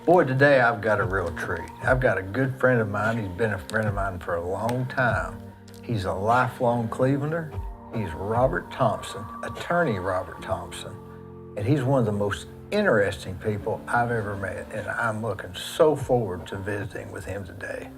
Boy, today I've got a real treat. I've got a good friend of mine. He's been a friend of mine for a long time. He's a lifelong Clevelander. He's Robert Thompson, attorney Robert Thompson. And he's one of the most interesting people I've ever met. And I'm looking so forward to visiting with him today.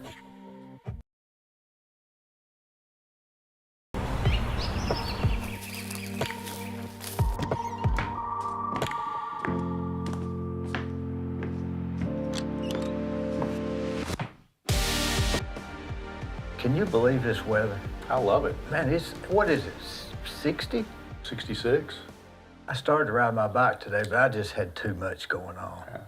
Can you believe this weather? I love it. Man, what is it, 60? 66. I started to ride my bike today, but I just had too much going on. Yeah.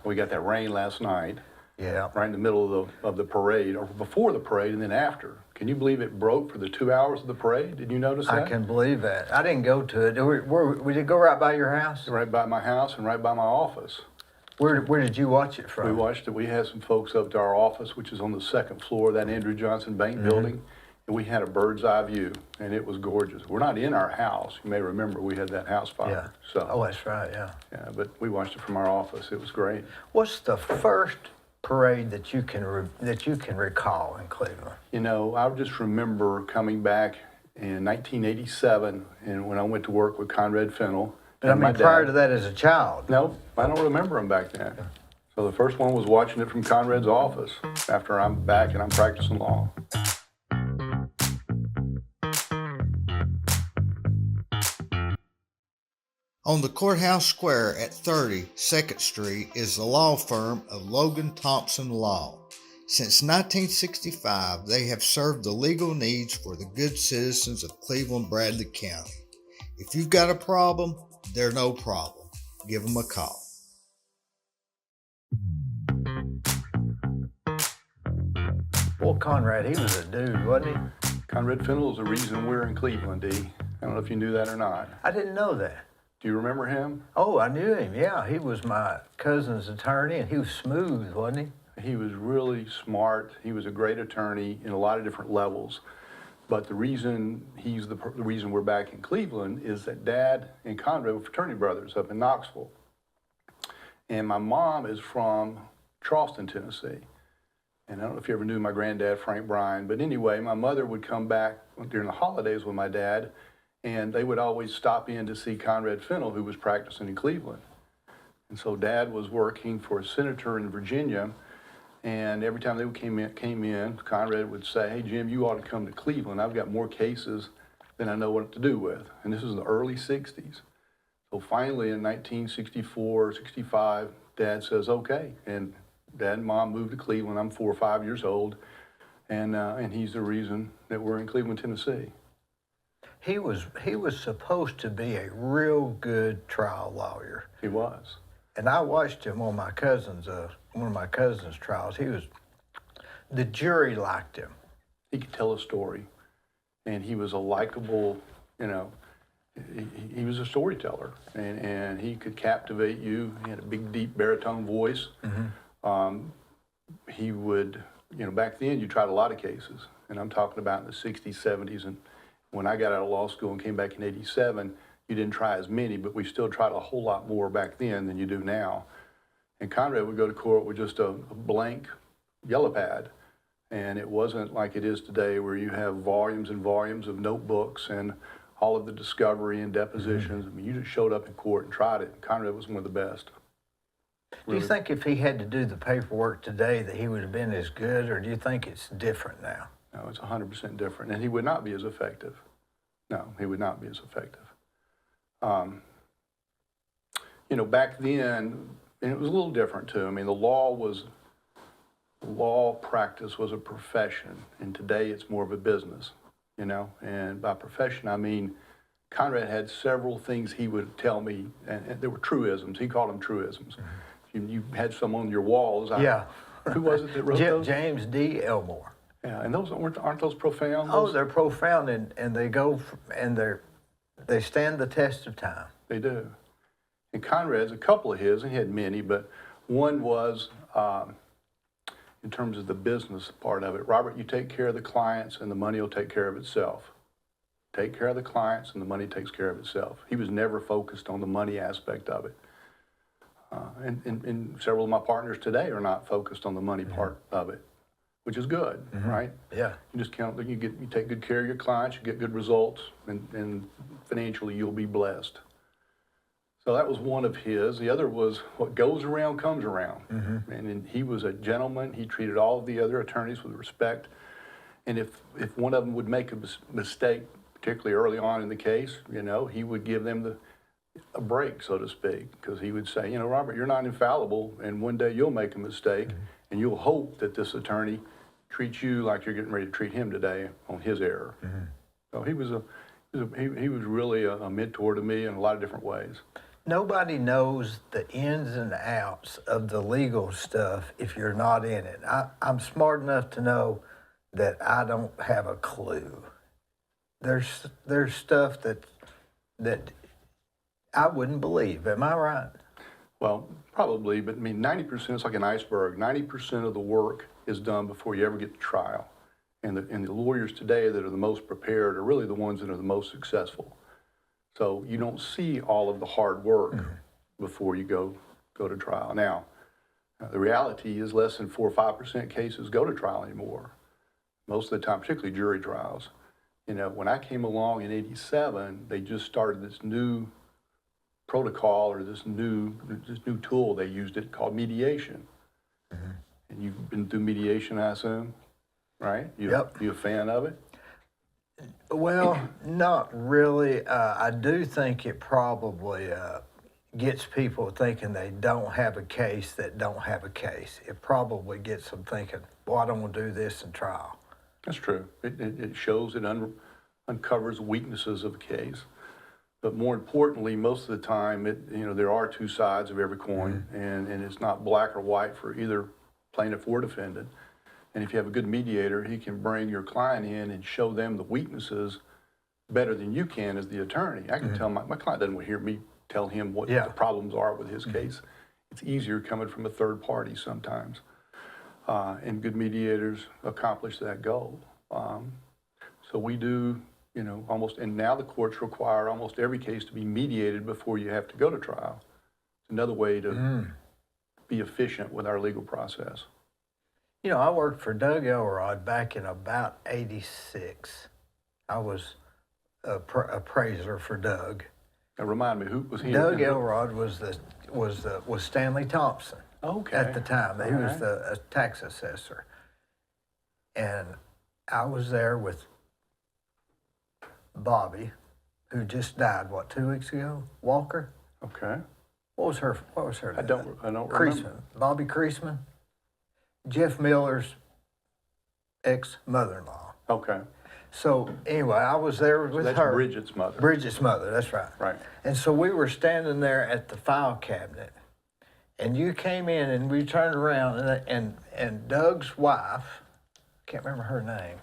We got that rain last night. Yeah. Right in the middle of the parade, or before the parade and then after. Can you believe it broke for the 2 hours of the parade? Did you notice that? I can believe that. I didn't go to it. We did go right by your house? Right by my house and right by my office. Where did you watch it from? We watched it. We had some folks up to our office, which is on the second floor of that Andrew Johnson Bank building, and we had a bird's eye view, and it was gorgeous. We're not in our house. You may remember we had that house fire. Yeah. So. Oh, that's right, yeah. Yeah, but we watched it from our office. It was great. What's the first parade that you can recall in Cleveland? You know, I just remember coming back in 1987, and when I went to work with Conrad Finnell. But I mean, prior to that as a child. No, I don't remember them back then. So the first one was watching it from Conrad's office after I'm back and I'm practicing law. On the courthouse square at 30 2nd Street is the law firm of Logan Thompson Law. Since 1965, they have served the legal needs for the good citizens of Cleveland-Bradley County. If you've got a problem, they're no problem. Give them a call. Well, Conrad, he was a dude, wasn't he? Conrad Finnell is the reason we're in Cleveland, Dee. I don't know if you knew that or not. I didn't know that. Do you remember him? Oh, I knew him, yeah. He was my cousin's attorney, and he was smooth, wasn't he? He was really smart. He was a great attorney in a lot of different levels. But the reason he's the reason we're back in Cleveland is that Dad and Conrad were fraternity brothers up in Knoxville. And my mom is from Charleston, Tennessee. And I don't know if you ever knew my granddad, Frank Bryan. But anyway, my mother would come back during the holidays with my dad, and they would always stop in to see Conrad Finnell, who was practicing in Cleveland. And so Dad was working for a senator in Virginia. And every time they came in, Conrad would say, "Hey, Jim, you ought to come to Cleveland. I've got more cases than I know what to do with." And this was in the early 60s. So finally, in 1964, 65, Dad says, "Okay." And Dad and Mom moved to Cleveland. I'm 4 or 5 years old. And he's the reason that we're in Cleveland, Tennessee. He was supposed to be a real good trial lawyer. He was. And I watched him on one of my cousin's trials. The jury liked him. He could tell a story, and he was a likable, he was a storyteller, and he could captivate you. He had a big, deep baritone voice. He would, back then you tried a lot of cases, and I'm talking about in the 60s, 70s, and when I got out of law school and came back in 87, you didn't try as many, but we still tried a whole lot more back then than you do now. And Conrad would go to court with just a blank yellow pad. And it wasn't like it is today where you have volumes and volumes of notebooks and all of the discovery and depositions. I mean, you just showed up in court and tried it. And Conrad was one of the best. Do you think if he had to do the paperwork today that he would have been as good, or do you think it's different now? No, it's 100% different. And he would not be as effective. No, he would not be as effective. Back then, and it was a little different too. I mean, the law practice was a profession, and today it's more of a business, And by profession, I mean, Conrad had several things he would tell me, and there were truisms. He called them truisms. You had some on your walls. Yeah. Who was it that wrote those? James D. Elmore. Yeah, and those aren't those profound? Oh, they're profound, and they stand the test of time. They do. And Conrad's, a couple of his, and he had many, but one was, in terms of the business part of it, Robert, you take care of the clients and the money will take care of itself. Take care of the clients and the money takes care of itself. He was never focused on the money aspect of it. And several of my partners today are not focused on the money part of it, which is good, right? Yeah. You just count, you take good care of your clients, you get good results, and financially you'll be blessed. So that was one of his. The other was what goes around comes around. And he was a gentleman. He treated all of the other attorneys with respect. And if one of them would make a mistake, particularly early on in the case, you know, he would give them a break, so to speak, because he would say, you know, Robert, you're not infallible, and one day you'll make a mistake, and you'll hope that this attorney treats you like you're getting ready to treat him today on his error. So he was really a mentor to me in a lot of different ways. Nobody knows the ins and outs of the legal stuff if you're not in it. I'm smart enough to know that I don't have a clue. There's stuff that I wouldn't believe. Am I right? Well, probably, but I mean, 90% is like an iceberg. 90% of the work is done before you ever get to trial. And the lawyers today that are the most prepared are really the ones that are the most successful. So you don't see all of the hard work before you go to trial. Now, the reality is less than 4 or 5% cases go to trial anymore. Most of the time, particularly jury trials. You know, when I came along in '87, they just started this new protocol or this new tool they used it called mediation. And you've been through mediation, I assume, right? Yep. You a fan of it? Well, not really. I do think it probably gets people thinking they don't have a case that don't have a case. It probably gets them thinking, well, I don't want to do this in trial. That's true. It shows, it uncovers weaknesses of a case. But more importantly, most of the time, there are two sides of every coin, and it's not black or white for either plaintiff or defendant. And if you have a good mediator, he can bring your client in and show them the weaknesses better than you can as the attorney. I can tell my client doesn't want to hear me tell him what the problems are with his case. It's easier coming from a third party sometimes. And good mediators accomplish that goal. So we do, almost, and now the courts require almost every case to be mediated before you have to go to trial. It's another way to be efficient with our legal process. I worked for Doug Elrod back in about '86. I was a appraiser for Doug. Now remind me, who was he? Doug Elrod was Stanley Thompson. Okay. At the time, he was the tax assessor, and I was there with Bobby, who just died 2 weeks ago. Walker. Okay. What was her name? I don't remember. Creasman. Bobby Creasman. Jeff Miller's ex-mother-in-law. Okay. So anyway, I was there with That's her. Bridget's mother. Bridget's mother, that's right. Right. And so we were standing there at the file cabinet, and you came in, and we turned around, and Doug's wife, can't remember her name,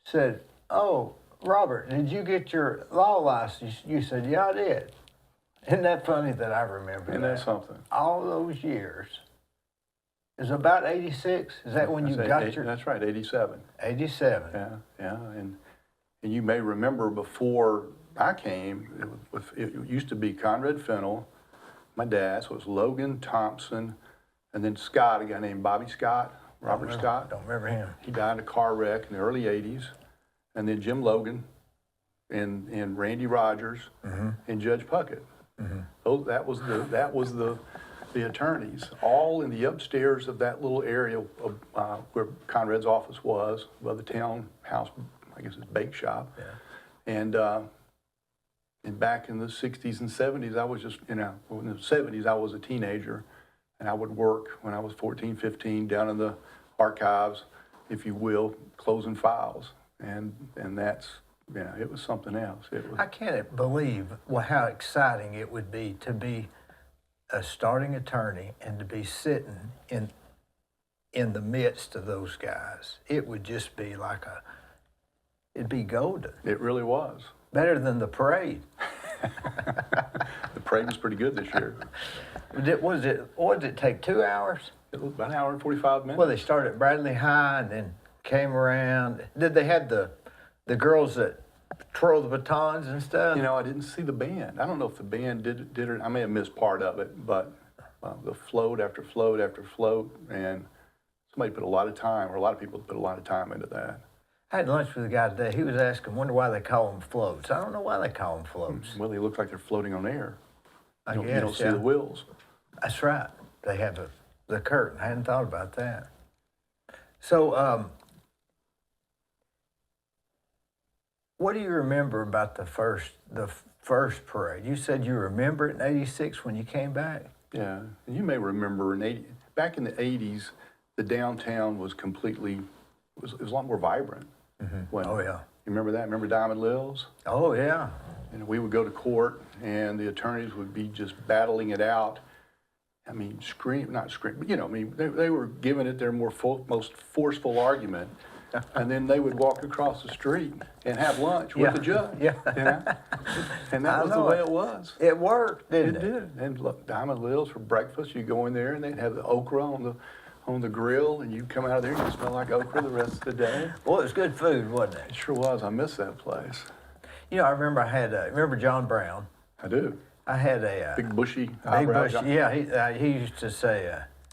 said, "Oh, Robert, did you get your law license?" You said, "Yeah, I did." Isn't that funny that I remember Isn't that something? all those years. It was about '86. Is that when you got your? That's right, '87. '87. Yeah, and you may remember before I came, it used to be Conrad Finnell, my dad, so it was Logan Thompson, and then Scott, a guy named Bobby Scott, Robert Scott. Don't remember him. He died in a car wreck in the early '80s, and then Jim Logan, and Randy Rogers, and Judge Puckett. That was the attorneys, all in the upstairs of that little area of, where Conrad's office was, above the townhouse, I guess it's bake shop. Yeah. And back in the '60s and '70s, I was just, in the '70s, I was a teenager, and I would work when I was 14, 15, down in the archives, if you will, closing files. And that's, it was something else. I can't believe how exciting it would be to be a starting attorney and to be sitting in the midst of those guys. It would just be it'd be golden. It really was. Better than the parade. The parade was pretty good this year. What did it take, 2 hours? It was about an hour and 45 minutes. Well, they started at Bradley High and then came around. Did they have the girls that twirl the batons and stuff? You know, I didn't see the band. I don't know if the band did it. I may have missed part of it, but the float after float after float, and somebody put a lot of time, or a lot of people put a lot of time into that. I had lunch with a guy today. He was asking, wonder why they call them floats. I don't know why they call them floats. Well, they look like they're floating on air. I You guess, don't see yeah. the wheels. That's right. They have the curtain. I hadn't thought about that. So, what do you remember about the first parade? You said you remember it in '86 when you came back? Yeah, and you may remember back in the '80s, the downtown was completely, it was a lot more vibrant. When, Oh, yeah. You remember that? Remember Diamond Lills? Oh, yeah. And we would go to court, and the attorneys would be just battling it out. I mean, not scream, but I mean, they were giving it their most forceful argument. And then they would walk across the street and have lunch with the judge. Yeah. And that was the way it was. It worked, didn't It it? did. And look, Diamond Lills for breakfast, you go in there and they'd have the okra on the grill, and you come out of there and you smell like okra the rest of the day. Well, it was good food, wasn't it? It sure was. I miss that place. I remember remember John Brown? I do. I had a Big bushy big eyebrows. bush. Yeah, he used to say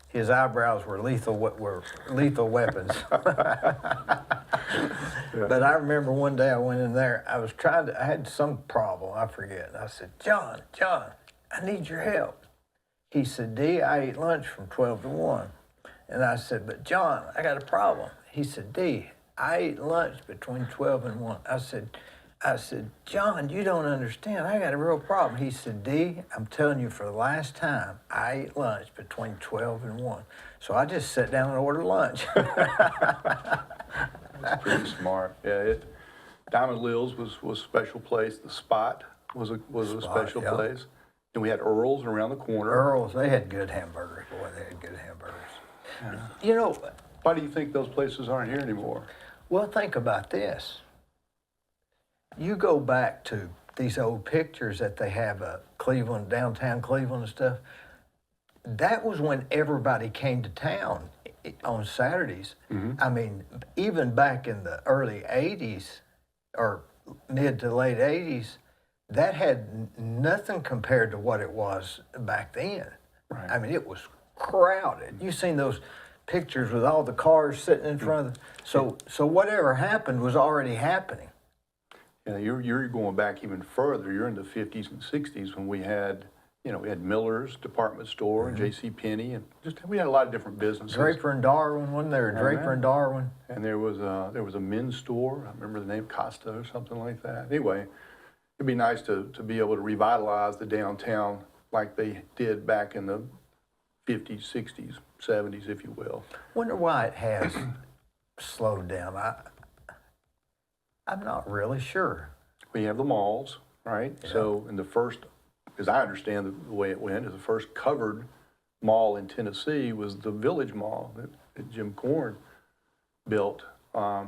his eyebrows were lethal weapons. But I remember one day I went in there. I had some problem. I forget. And I said, John, I need your help. He said, Dee, I ate lunch from 12 to 1. And I said, but John, I got a problem. He said, Dee, I ate lunch between 12 and 1. I said, John, you don't understand. I got a real problem. He said, Dee, I'm telling you for the last time, I ate lunch between 12 and 1. So I just sat down and ordered lunch. That's pretty smart. Yeah, Diamond Lills was a special place. The Spot was a special yeah. place. And we had Earl's around the corner. Earl's, they had good hamburgers. Boy, they had good hamburgers. Yeah. Why do you think those places aren't here anymore? Well, think about this. You go back to these old pictures that they have of Cleveland, downtown Cleveland and stuff. That was when everybody came to town on Saturdays. I mean, even back in the early 80s or mid to late 80s, that had nothing compared to what it was back then. Right. I mean, it was crowded. You've seen those pictures with all the cars sitting in front of them. So whatever happened was already happening. You know, you're going back even further. You're in the 50s and 60s when we had Miller's department store and J.C. Penney, and we had a lot of different businesses. Draper and Darwin, wasn't there? Draper and Darwin. And there was a men's store. I remember the name Costa or something like that. Anyway, it'd be nice to be able to revitalize the downtown like they did back in the 50s, 60s, 70s, if you will. Wonder why it has slowed down. I'm not really sure. We have the malls, right? Yeah. So in the first, as I understand the way it went, is the first covered mall in Tennessee was the Village Mall that Jim Corn built. The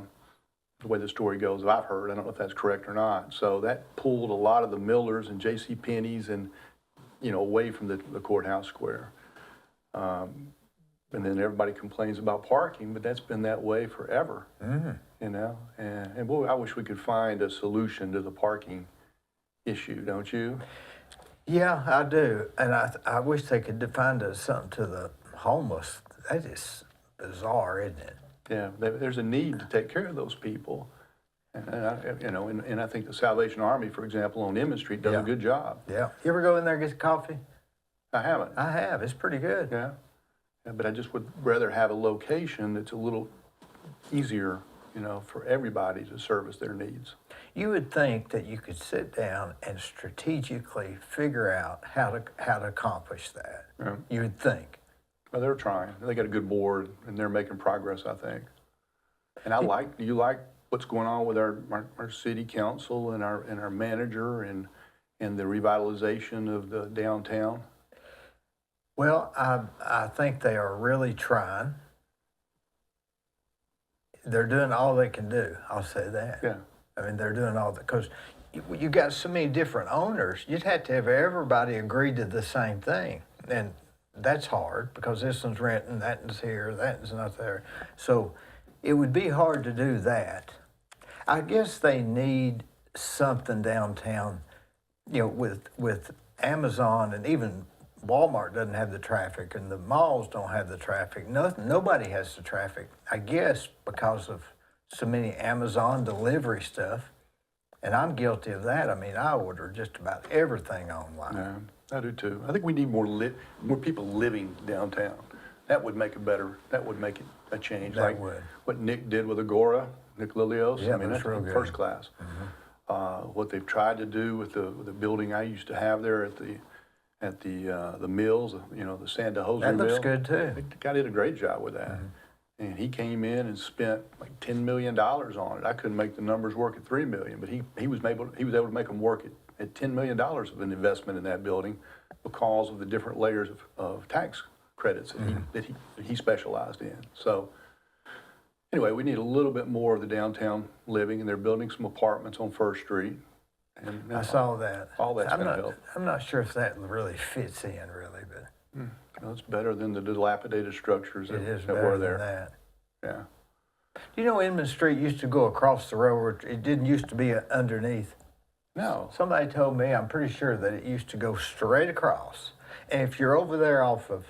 way the story goes, I've heard. I don't know if that's correct or not. So that pulled a lot of the Millers and J.C. Penney's and away from the courthouse square. And then everybody complains about parking, but that's been that way forever. And boy, I wish we could find a solution to the parking issue, don't you? Yeah, I do. And I wish they could find something to the homeless. That is bizarre, isn't it? Yeah, there's a need to take care of those people. And I think the Salvation Army, for example, on Emmett Street does a good job. Yeah. You ever go in there and get coffee? I haven't. I have. It's pretty good. Yeah, but I just would rather have a location that's a little easier, for everybody to service their needs. You would think that you could sit down and strategically figure out how to accomplish that. Yeah. You would think. Well, they're trying. They got a good board, and they're making progress, I think. And do you like what's going on with our city council and our manager and the revitalization of the downtown? Well, I think they are really trying. They're doing all they can do. I'll say that. Yeah. I mean, they're doing all that because you got so many different owners. You'd have to have everybody agree to the same thing, and that's hard because this one's renting, that one's here, that one's not there. So it would be hard to do that. I guess they need something downtown, with Amazon, and even Walmart doesn't have the traffic, and the malls don't have the traffic. Nobody has the traffic, I guess, because of so many Amazon delivery stuff. And I'm guilty of that. I mean, I order just about everything online. Yeah, I do too. I think we need more people living downtown. That would make it a change. That like would. What Nick did with Agora, Nick Lilios. Yeah, I mean, that's real good. first class. What they've tried to do with the building I used to have there at the mills, the Santa Jose That mill. looks good too. The guy did a great job with that. And he came in and spent like $10 million on it. I couldn't make the numbers work at $3 million, but he was able to make them work at $10 million of an investment in that building because of the different layers of tax credits that he specialized in. So anyway, we need a little bit more of the downtown living, and they're building some apartments on First Street. And I saw that. all that's going to help. I'm not sure if that really fits in, really, but It's better than the dilapidated structures it is that better were than there. that. Yeah. You know, Inman Street used to go across the railroad. It didn't used to be underneath. No. Somebody told me, I'm pretty sure, that it used to go straight across. And if you're over there off of,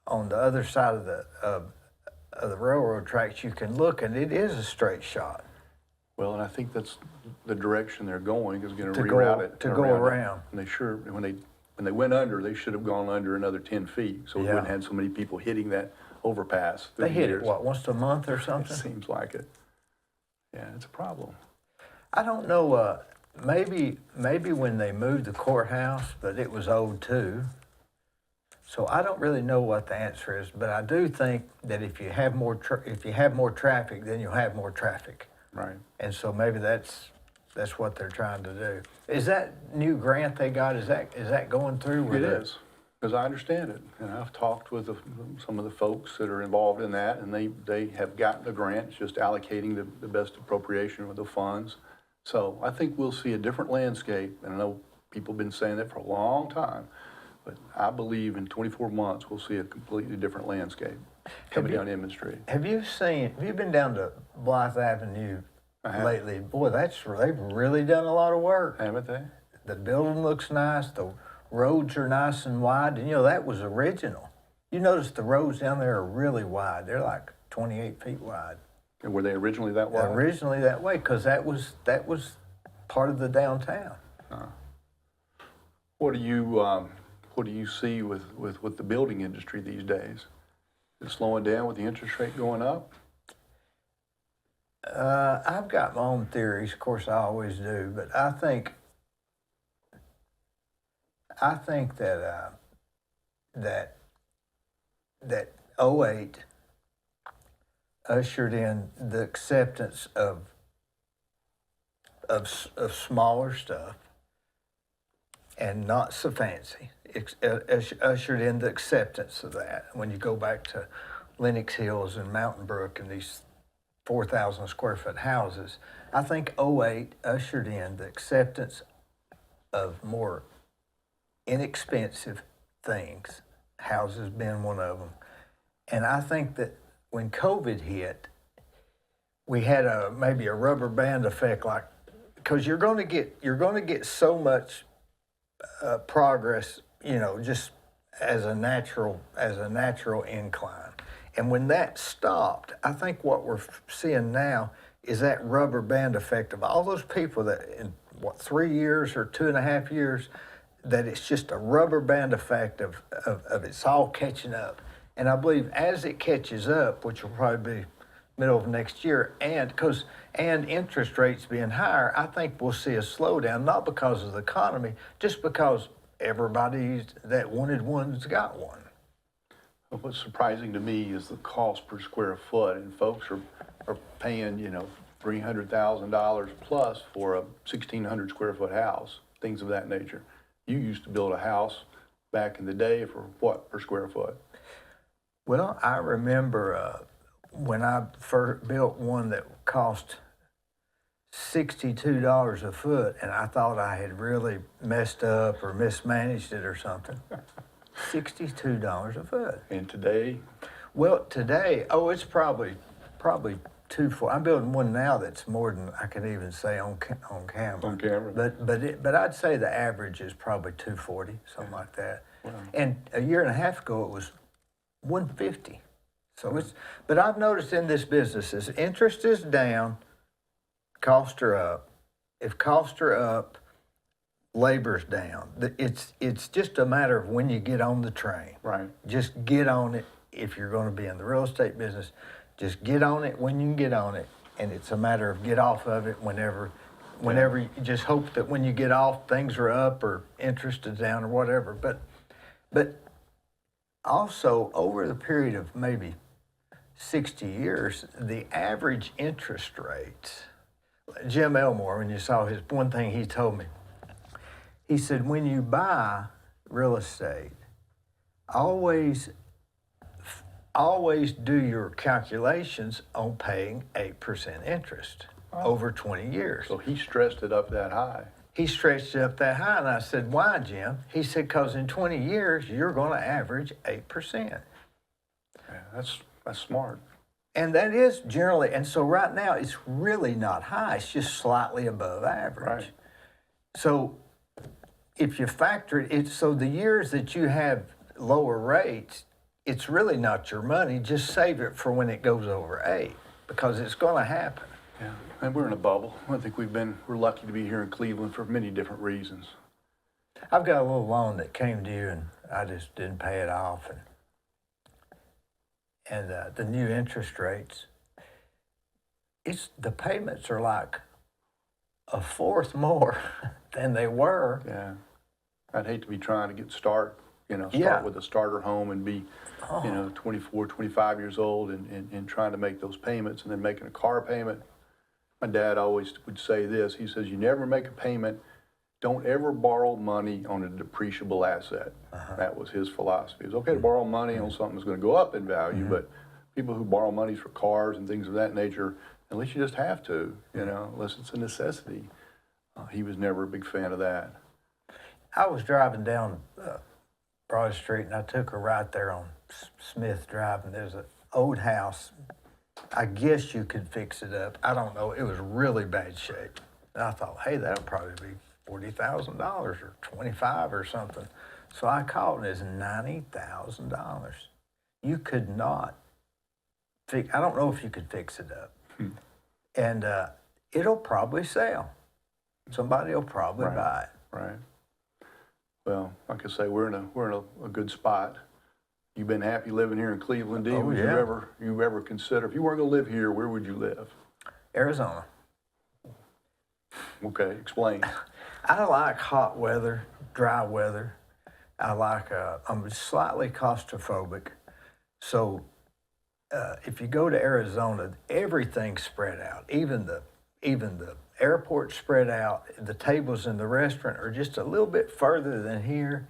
on the other side of the railroad tracks, you can look, and it is a straight shot. Well, and I think that's the direction they're going, is going to To reroute go- it. to go around. And when they went under, they should have gone under another 10 feet, so we Yeah. wouldn't have had so many people hitting that overpass through They the hit years. it, what, once a month or It something? seems like it. Yeah, it's a problem. I don't know, maybe when they moved the courthouse, but it was old too. So I don't really know what the answer is, but I do think that if you have more traffic, then you'll have more traffic. Right. And so maybe that's what they're trying to do. Is that new grant they got, is that going through? It is, as I understand it. And I've talked with some of the folks that are involved in that, and they have gotten the grant, it's just allocating the best appropriation of the funds. So I think we'll see a different landscape, and I know people have been saying that for a long time, but I believe in 24 months, we'll see a completely different landscape coming down Inman Street. Have you been down to Blythe Avenue lately? Boy, they've really done a lot of work. Haven't they? The building looks nice, the roads are nice and wide, and that was original. You notice the roads down there are really wide. They're like 28 feet wide. And were they originally that wide? Originally that way, because that was part of the downtown. What do you see with the building industry these days? Is it slowing down with the interest rate going up? I've got my own theories, of course I always do, but I think that 08 ushered in the acceptance of smaller stuff and not so fancy. Ushered in the acceptance of that. When you go back to Lenox Hills and Mountain Brook and these 4,000 square foot houses, I think 08 ushered in the acceptance of more inexpensive things, houses being one of them. And I think that when COVID hit, we had maybe a rubber band effect, like, because you're going to get so much progress, just as a natural incline. And when that stopped, I think what we're seeing now is that rubber band effect of all those people that in 3 years or 2.5 years, that it's just a rubber band effect of it's all catching up. And I believe as it catches up, which will probably be middle of next year, and interest rates being higher, I think we'll see a slowdown, not because of the economy, just because everybody that wanted one's got one. What's surprising to me is the cost per square foot, and folks are paying, $300,000 plus for a 1,600 square foot house, things of that nature. You used to build a house back in the day for what per square foot? Well, I remember when I first built one that cost $62 a foot, and I thought I had really messed up or mismanaged it or something. $62 a foot. And today? Well, today, it's probably $2 240. I'm building one now that's more than I can even say on camera. On camera. But I'd say the average is probably 240, something like that. Wow. And a year and a half ago it was 150. So but I've noticed in this business is interest is down, costs are up. If costs are up, labor's down. It's just a matter of when you get on the train. Right. Just get on it. If you're going to be in the real estate business, just get on it when you can get on it, and it's a matter of get off of it whenever you just hope that when you get off, things are up or interest is down or whatever. But also over the period of maybe 60 years, the average interest rates. Jim Elmore, when you saw his one thing he told me, he said when you buy real estate, always do your calculations on paying 8% interest over 20 years. So he stressed it up that high. He stretched it up that high, and I said, why, Jim? He said, because in 20 years, you're going to average 8%. Yeah, that's smart. And that is generally, and so right now, it's really not high. It's just slightly above average. Right. So if you factor it, so the years that you have lower rates, it's really not your money. Just save it for when it goes over 8, because it's going to happen. Yeah, and we're in a bubble. I think we're lucky to be here in Cleveland for many different reasons. I've got a little loan that came due, and I just didn't pay it off. And the new interest rates, the payments are like a fourth more than they were. Yeah, I'd hate to be trying to start with a starter home and be, 24, 25 years old and trying to make those payments and then making a car payment. My dad always would say this. He says, you never make a payment. Don't ever borrow money on a depreciable asset. That was his philosophy. It's okay to borrow money on something that's going to go up in value, but people who borrow money for cars and things of that nature, unless you just have to, unless it's a necessity. He was never a big fan of that. I was driving down Broad Street, and I took a right there on Smith Drive, and there's an old house. I guess you could fix it up. I don't know. It was really bad shape. And I thought, hey, that'll probably be $40,000 or $25,000 or something. So I called, and it's $90,000. You could not fix. I don't know if you could fix it up, and it'll probably sell. Somebody will probably buy it. Right. Well, like I say, we're in a good spot. You've been happy living here in Cleveland, Dee? Would you ever consider, if you weren't going to live here, where would you live? Arizona. Okay, explain. I like hot weather, dry weather. I'm slightly claustrophobic. So if you go to Arizona, everything's spread out. Even the airport spread out. The tables in the restaurant are just a little bit further than here,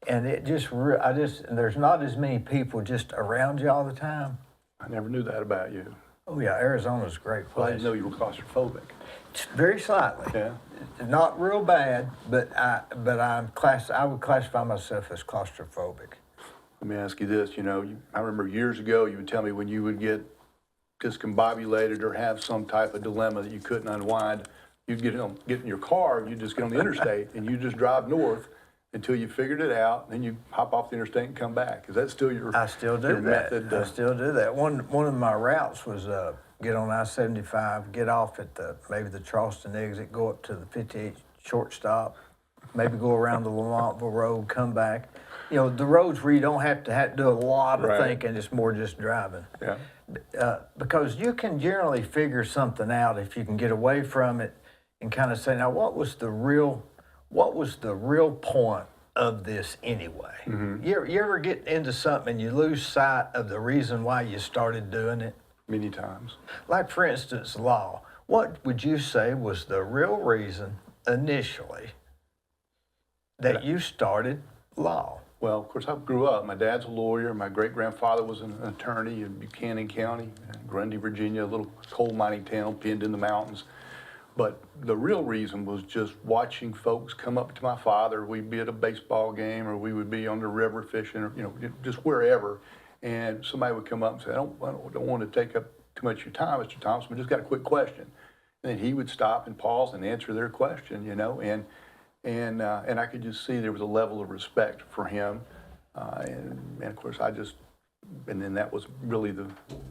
and there's not as many people just around you all the time. I never knew that about you. Oh yeah, Arizona's a great place. Well, I didn't know you were claustrophobic. Very slightly. Yeah. Not real bad, but I would classify myself as claustrophobic. Let me ask you this. I remember years ago you would tell me when you would get discombobulated or have some type of dilemma that you couldn't unwind, you'd get in your car, you'd just get on the interstate, and you just drive north until you figured it out, and then you hop off the interstate and come back. Is that still your I still do that. Method? I still do that. One of my routes was get on I-75, get off at maybe the Charleston exit, go up to the 58 shortstop, maybe go around the Lamontville Road, come back. The roads where you don't have to do a lot of thinking, it's more just driving. Yeah. Because you can generally figure something out if you can get away from it and kind of say, now what was the real point of this anyway? Mm-hmm. You ever get into something and you lose sight of the reason why you started doing it? Many times. Like for instance, law. What would you say was the real reason initially that you started law? Well, of course, I grew up. My dad's a lawyer. My great-grandfather was an attorney in Buchanan County, Grundy, Virginia, a little coal mining town pinned in the mountains. But the real reason was just watching folks come up to my father. We'd be at a baseball game, or we would be on the river fishing, or just wherever. And somebody would come up and say, I don't want to take up too much of your time, Mr. Thompson, we just got a quick question. And then he would stop and pause and answer their question, you know, and I could just see there was a level of respect for him. And of course, and then that was really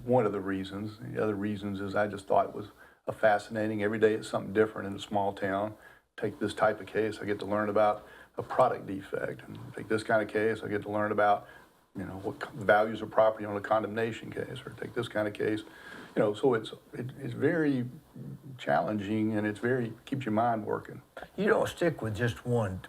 one of the reasons. The other reasons is I just thought it was a fascinating, every day it's something different in a small town. Take this type of case, I get to learn about a product defect. And take this kind of case, I get to learn about, you know, what values of property on a condemnation case, or take this kind of case. You know, so it's very challenging, and keeps your mind working. You don't stick with just one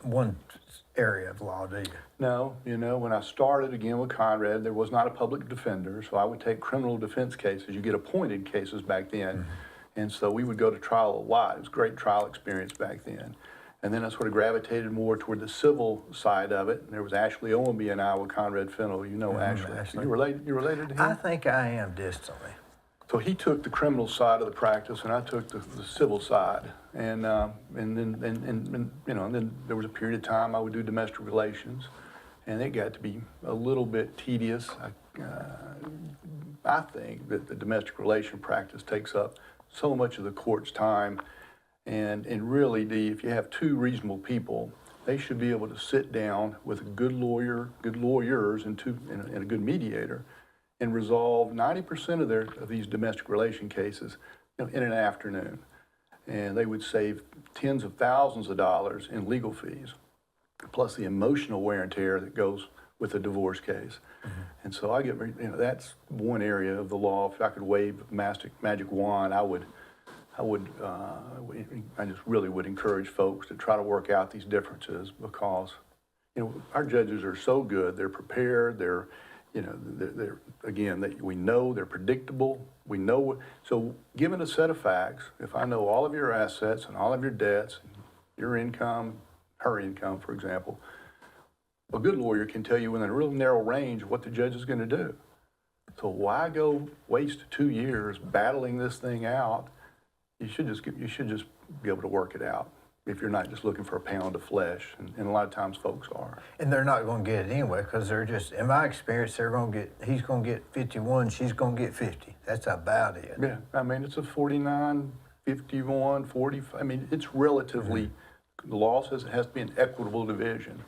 area of law, do you? No, you know, when I started again with Conrad, there was not a public defender, so I would take criminal defense cases. You get appointed cases back then, mm-hmm. And so we would go to trial a lot. It was a great trial experience back then. And then I sort of gravitated more toward the civil side of it. And there was Ashley Owenby and I with Conrad Finnell. You know Ashley. You related to him? I think I am distantly. So he took the criminal side of the practice, and I took the civil side. And then you know, and then there was a period of time I would do domestic relations, and it got to be a little bit tedious. I think that the domestic relation practice takes up so much of the court's time, and really, Dee, if you have two reasonable people, they should be able to sit down with a good lawyer, good lawyers, and a good mediator, and resolve 90% of these domestic relation cases, you know, in an afternoon. And they would save tens of thousands of dollars in legal fees, plus the emotional wear and tear that goes with a divorce case. Mm-hmm. And so you know, that's one area of the law. If I could wave a magic wand, I just really would encourage folks to try to work out these differences, because, you know, our judges are so good. They're prepared. They're we know they're predictable. We know, so given a set of facts, if I know all of your assets and all of your debts, your income, her income, for example, a good lawyer can tell you within a real narrow range what the judge is going to do. So why go waste 2 years battling this thing out? You should just be able to work it out, if you're not just looking for a pound of flesh, and a lot of times folks are. And they're not going to get it anyway, because they're just, in my experience, he's going to get 51, she's going to get 50. That's about it. Yeah, I mean, it's a 49, 51, 40, I mean, it's relatively, mm-hmm. The law says it has to be an equitable division,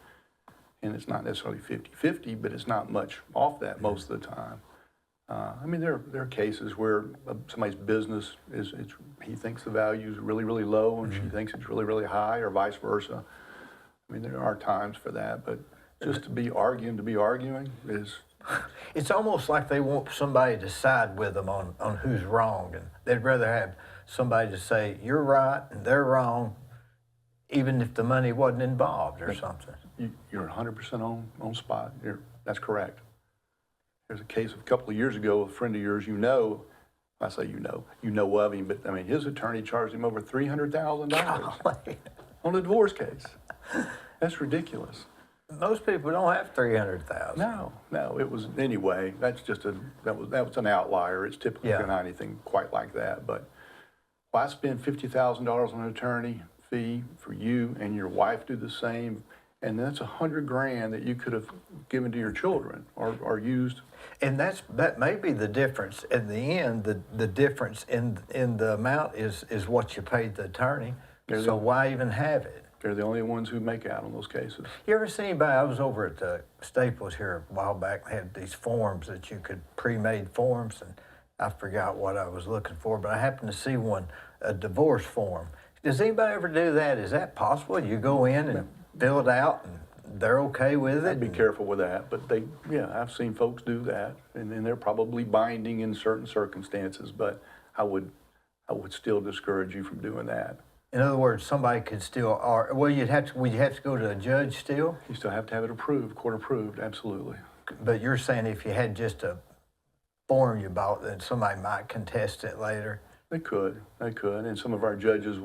and it's not necessarily 50-50, but it's not much off that most of the time. I mean, there are cases where somebody's business he thinks the value is really, really low, and mm-hmm. she thinks it's really, really high, or vice versa. I mean, there are times for that, but just to be arguing is... It's almost like they want somebody to side with them on who's wrong, and they'd rather have somebody to say, you're right and they're wrong, even if the money wasn't involved or something. You're 100% on spot. That's correct. There's a case a couple of years ago, a friend of yours, I say you know of him, but I mean, his attorney charged him over $300,000 on a divorce case. That's ridiculous. Most people don't have $300,000. No, it was, anyway, that was an outlier. It's typically not anything quite like that, but why spend $50,000 on an attorney fee for you and your wife do the same? And that's $100,000 that you could have given to your children or used. And that may be the difference. In the end, the difference in the amount is what you paid the attorney. So why even have it? They're the only ones who make out on those cases. You ever see anybody? I was over at the Staples here a while back. They had these forms that you could, pre-made forms, and I forgot what I was looking for, but I happened to see one, a divorce form. Does anybody ever do that? Is that possible? You go in and fill it out, and they're okay with it? I'd be careful with that, but I've seen folks do that, and they're probably binding in certain circumstances, but I would still discourage you from doing that. In other words, somebody could still, would you have to go to a judge still? You still have to have it approved, court approved, absolutely. But you're saying if you had just a form you bought, then somebody might contest it later? They could, and some of our judges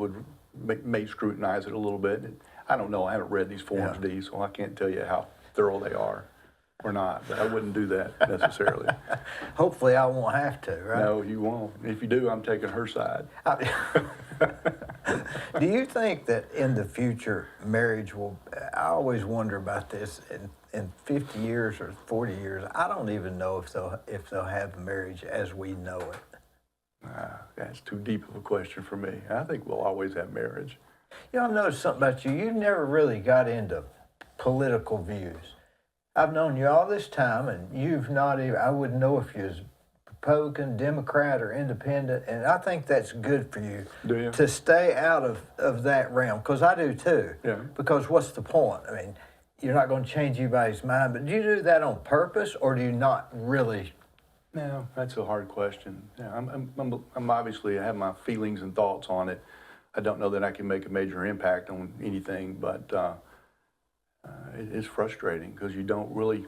may scrutinize it a little bit. I don't know, I haven't read these forms, Dee, so I can't tell you how thorough they are or not, but I wouldn't do that necessarily. Hopefully I won't have to, right? No, you won't. If you do, I'm taking her side. Do you think that in the future marriage will, I always wonder about this, in 50 years or 40 years, I don't even know if they'll have marriage as we know it. That's too deep of a question for me. I think we'll always have marriage. You know, I've noticed something about you. You never really got into political views. I've known you all this time, and you've not even, I wouldn't know if you was Republican, Democrat, or Independent, and I think that's good for you. Do you? To stay out of that realm, because I do too. Yeah. Because what's the point? I mean, you're not going to change anybody's mind, but do you do that on purpose, or do you not really? No, that's a hard question. Yeah, I'm obviously, I have my feelings and thoughts on it. I don't know that I can make a major impact on anything, but it's frustrating because you don't really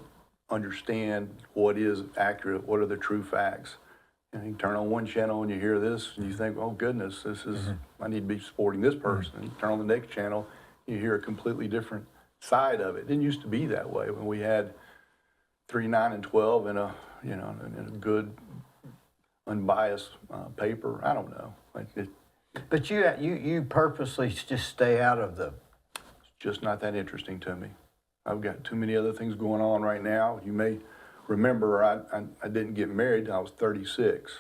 understand what is accurate, what are the true facts. You know, you turn on one channel and you hear this and you think, oh goodness, this is, I need to be supporting this person. And you turn on the next channel, you hear a completely different side of it. It didn't used to be that way when we had 3, 9, and 12 in a, you know, in a good, unbiased paper. I don't know. But you purposely just stay out of the. It's just not that interesting to me. I've got too many other things going on right now. You may remember I didn't get married till I was 36.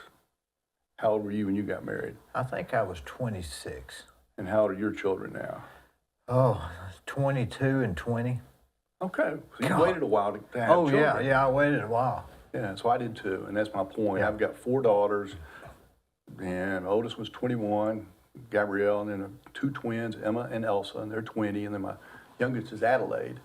How old were you when you got married? I think I was 26. And how old are your children now? Oh, 22 and 20. Okay, so you God. waited a while to have Oh, children. yeah, I waited a while. Yeah, so I did too, and that's my point. Yeah. I've got 4 daughters, and oldest was 21, Gabrielle, and then 2 twins, Emma and Elsa, and they're 20, and then my youngest is Adelaide,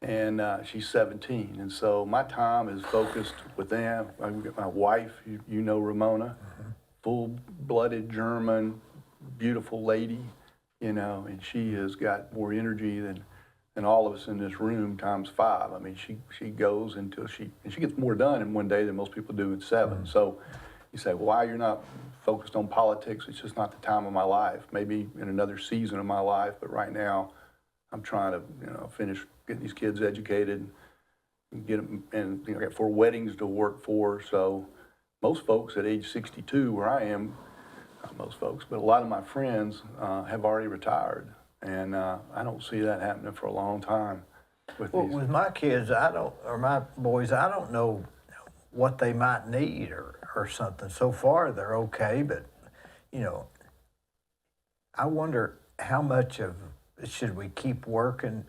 and she's 17. And so my time is focused with them. I've got my wife, you know Ramona, full-blooded German, beautiful lady, you know, and she has got more energy than all of us in this room times 5. I mean, she goes until she gets more done in one day than most people do in 7. So you say, well, why you're not focused on politics? It's just not the time of my life. Maybe in another season of my life, but right now I'm trying to, you know, finish getting these kids educated, and get them, and you know, I got 4 weddings to work for. So most folks at age 62, where I am, not most folks, but a lot of my friends have already retired. And I don't see that happening for a long time. With my kids, or my boys, I don't know what they might need or something. So far, they're okay, but, you know, I wonder how much of, should we keep working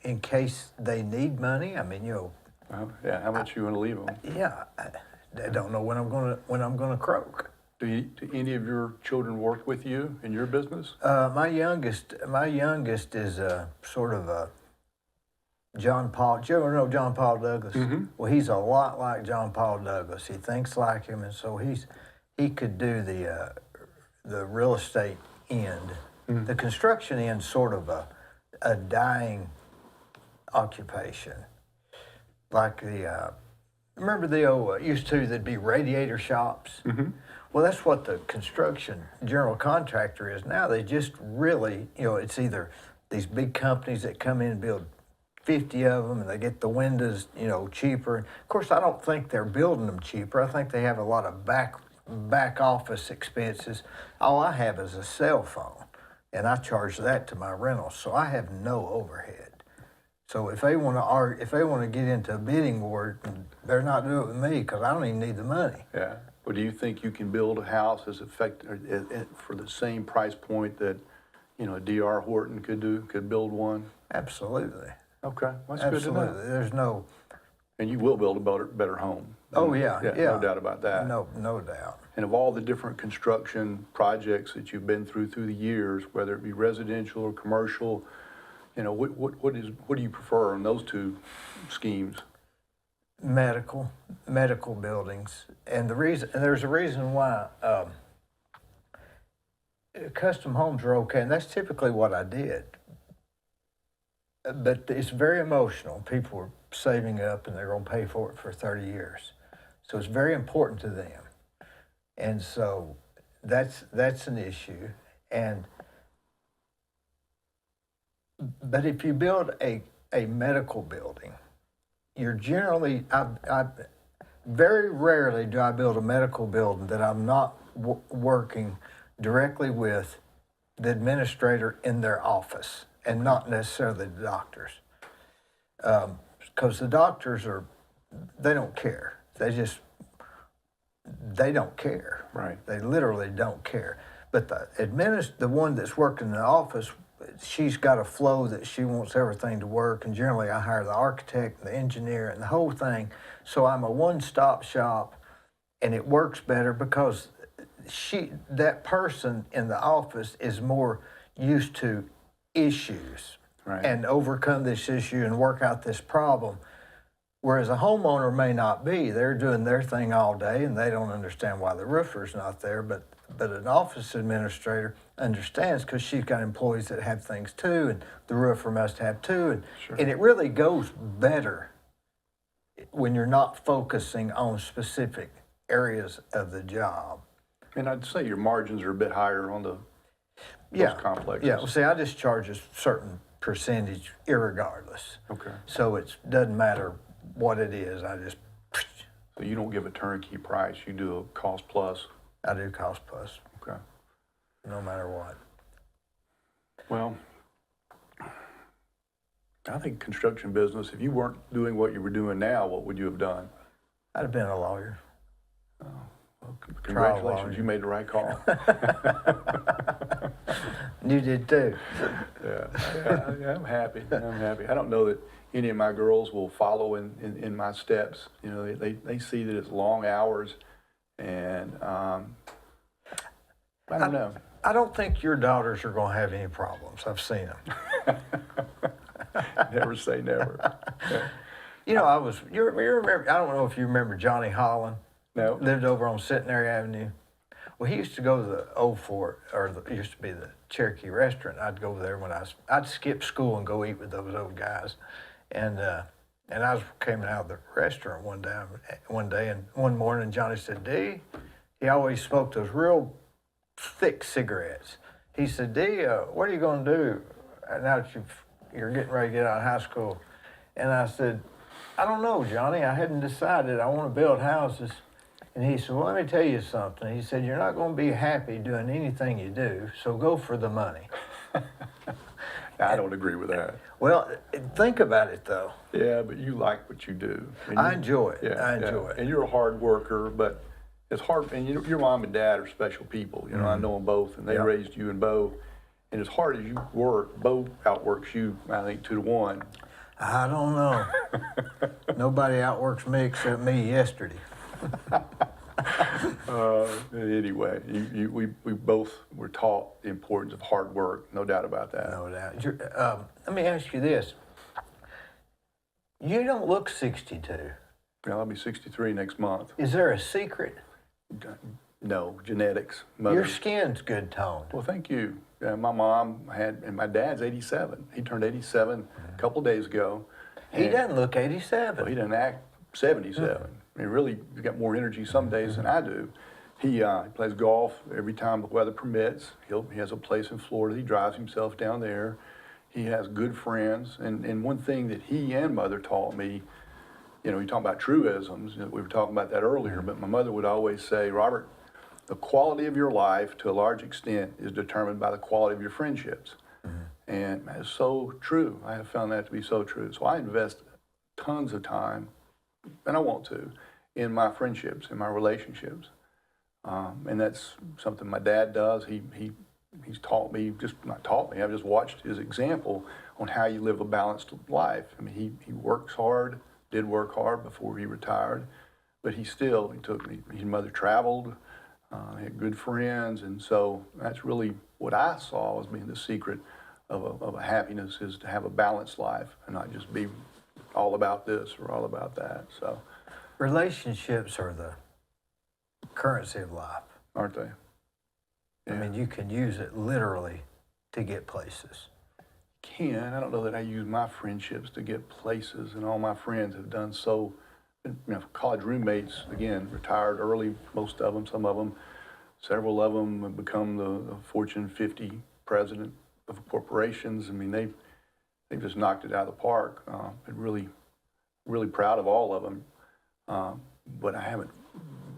in case they need money? I mean, you know. Well, yeah, how much you want to leave them? Yeah, I don't know when I'm gonna croak. Do any of your children work with you in your business? My youngest is sort of a John Paul. Do you ever know John Paul Douglas? Mm-hmm. Well, he's a lot like John Paul Douglas. He thinks like him, and so he could do the real estate end. Mm-hmm. The construction end, sort of a dying occupation. Like remember the old used to there'd be radiator shops. Mm-hmm. Well, that's what the construction general contractor is now. They just really, you know, it's either these big companies that come in and build 50 of them, and they get the windows, you know, cheaper. Of course, I don't think they're building them cheaper. I think they have a lot of back office expenses. All I have is a cell phone, and I charge that to my rentals, so I have no overhead. So if they want to get into a bidding war, they're not doing it with me because I don't even need the money. Yeah. Well, do you think you can build a house for the same price point that, you know, D.R. Horton could build one? Absolutely. Okay, that's Absolutely. good to know. There's no. And you will build a better home. Oh yeah. No doubt about that. No doubt. And of all the different construction projects that you've been through the years, whether it be residential or commercial, you know, what do you prefer in those 2 schemes? Medical buildings, and there's a reason why custom homes are okay, and that's typically what I did. But it's very emotional. People are saving up, and they're going to pay for it for 30 years, so it's very important to them, and so that's an issue. But if you build a medical building, you're generally, very rarely do I build a medical building that I'm not working directly with the administrator in their office and not necessarily the doctors. Because the doctors they don't care. They just they don't care. Right. They literally don't care. But the one that's working in the office, she's got a flow that she wants everything to work, and generally I hire the architect, the engineer, and the whole thing. So I'm a one-stop shop, and it works better because that person in the office is more used to issues Right. and overcome this issue and work out this problem. Whereas a homeowner may not be. They're doing their thing all day and they don't understand why the roofer's not there. But an office administrator understands because she's got employees that have things too, and the roofer must have too. And, Sure. and it really goes better when you're not focusing on specific areas of the job. And I'd say your margins are a bit higher on those complexes. Yeah, well, see, I just charge a certain percentage irregardless. Okay. So it doesn't matter what it is. So you don't give a turnkey price, you do a cost plus. I do cost plus, Okay. no matter what. Well, I think construction business, if you weren't doing what you were doing now, what would you have done? I'd have been a lawyer. Well, congratulations, lawyer. you made the right call. You did too. Yeah, I'm happy. I don't know that any of my girls will follow in my steps. You know, they see that it's long hours, and I don't know. I don't think your daughters are going to have any problems. I've seen them. Never say never. You know, you remember, I don't know if you remember Johnny Holland. No. Lived over on Centenary Avenue. Well, he used to go to the Old Fort, it used to be the Cherokee restaurant. I'd go there I'd skip school and go eat with those old guys. And I was coming out of the restaurant one day, and one morning Johnny said, Dee, he always smoked those real thick cigarettes. He said, Dee, what are you going to do now that you're getting ready to get out of high school? And I said, I don't know, Johnny. I hadn't decided. I want to build houses. And he said, well, let me tell you something. He said, you're not going to be happy doing anything you do, so go for the money. I don't agree with that. Well, think about it, though. Yeah, but you like what you do. I enjoy it. Yeah, I enjoy it. And you're a hard worker, but it's hard. And your mom and dad are special people. You know, I know them both, and they raised you and Bo. And as hard as you work, Bo outworks you, I think, 2 to 1. I don't know. Nobody outworks me except me yesterday. Anyway, we both were taught the importance of hard work, no doubt about that. No doubt. Let me ask you this. You don't look 62. Yeah, I'll be 63 next month. Is there a secret? No, genetics. Mother. Your skin's good toned. Well, thank you. My mom and my dad's 87. He turned 87 a couple days ago. He doesn't look 87. Well, he doesn't act 77. I mean, really, he's got more energy some days than I do. He plays golf every time the weather permits. He has a place in Florida. He drives himself down there. He has good friends. And one thing that he and Mother taught me, you know, you talk about truisms. We were talking about that earlier, but my mother would always say, Robert, the quality of your life, to a large extent, is determined by the quality of your friendships. And that's so true. I have found that to be so true. So I invest tons of time, and I want to, in my friendships, in my relationships. And that's something my dad does. He's taught me, just not taught me, I've just watched his example on how you live a balanced life. I mean, he works hard, did work hard before he retired, but his mother traveled, he had good friends, and so that's really what I saw as being the secret of a happiness, is to have a balanced life and not just be all about this or all about that. So Relationships are the currency of life. aren't they? I mean, you can use it literally to get places. I don't know that I use my friendships to get places, and all my friends have done so. You know, college roommates, again, retired early, most of them, some of them. Several of them have become the Fortune 50 president of corporations. I mean, they've just knocked it out of the park. Been really, really proud of all of them. But I haven't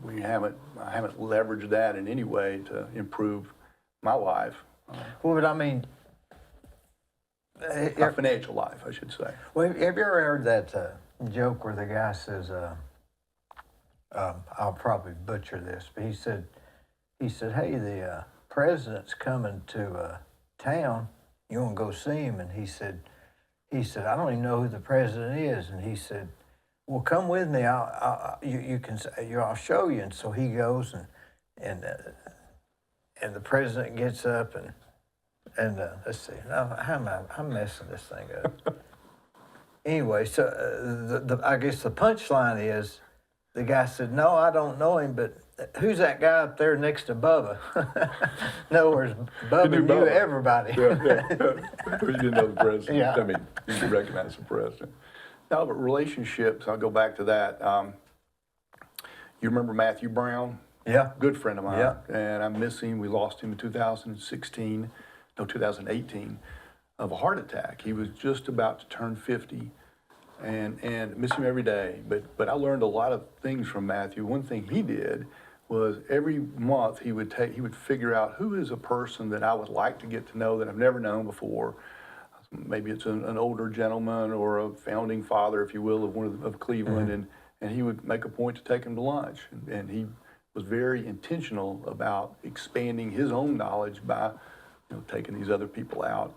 leveraged that in any way to improve my life. Well, but I mean, My financial life, I should say. well, have you ever heard that joke where the guy says, I'll probably butcher this, but he said, hey, the president's coming to town. You want to go see him? And he said, I don't even know who the president is. And he said, well, come with me. I'll show you. And so he goes, and the president gets up, and let's see. Now, I'm messing this thing up. Anyway, so I guess the punchline is, the guy said, no, I don't know him, but who's that guy up there next to Bubba? In other words, Bubba knew everybody. Yeah. You didn't know the president. Yeah. I mean, you could recognize the president. No, but relationships, I'll go back to that. You remember Matthew Brown? Yeah. Good friend of mine. Yeah. And I miss him. We lost him in 2018, of a heart attack. He was just about to turn 50. And miss him every day. But I learned a lot of things from Matthew. One thing he did was every month he would figure out who is a person that I would like to get to know that I've never known before. Maybe it's an older gentleman or a founding father, if you will, of Cleveland, Mm-hmm. and he would make a point to take him to lunch. And he was very intentional about expanding his own knowledge by taking these other people out.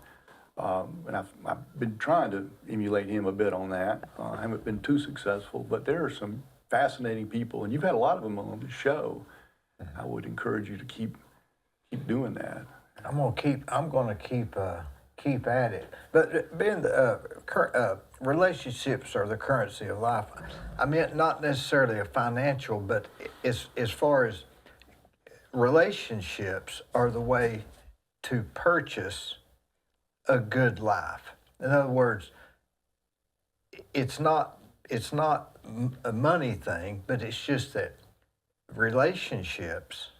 And I've been trying to emulate him a bit on that. I haven't been too successful, but there are some fascinating people, and you've had a lot of them on the show. I would encourage you to keep doing that. I'm gonna keep at it. But being relationships are the currency of life. I mean, not necessarily a financial, but as far as relationships are the way to purchase a good life. In other words, it's not a money thing, but it's just that relationships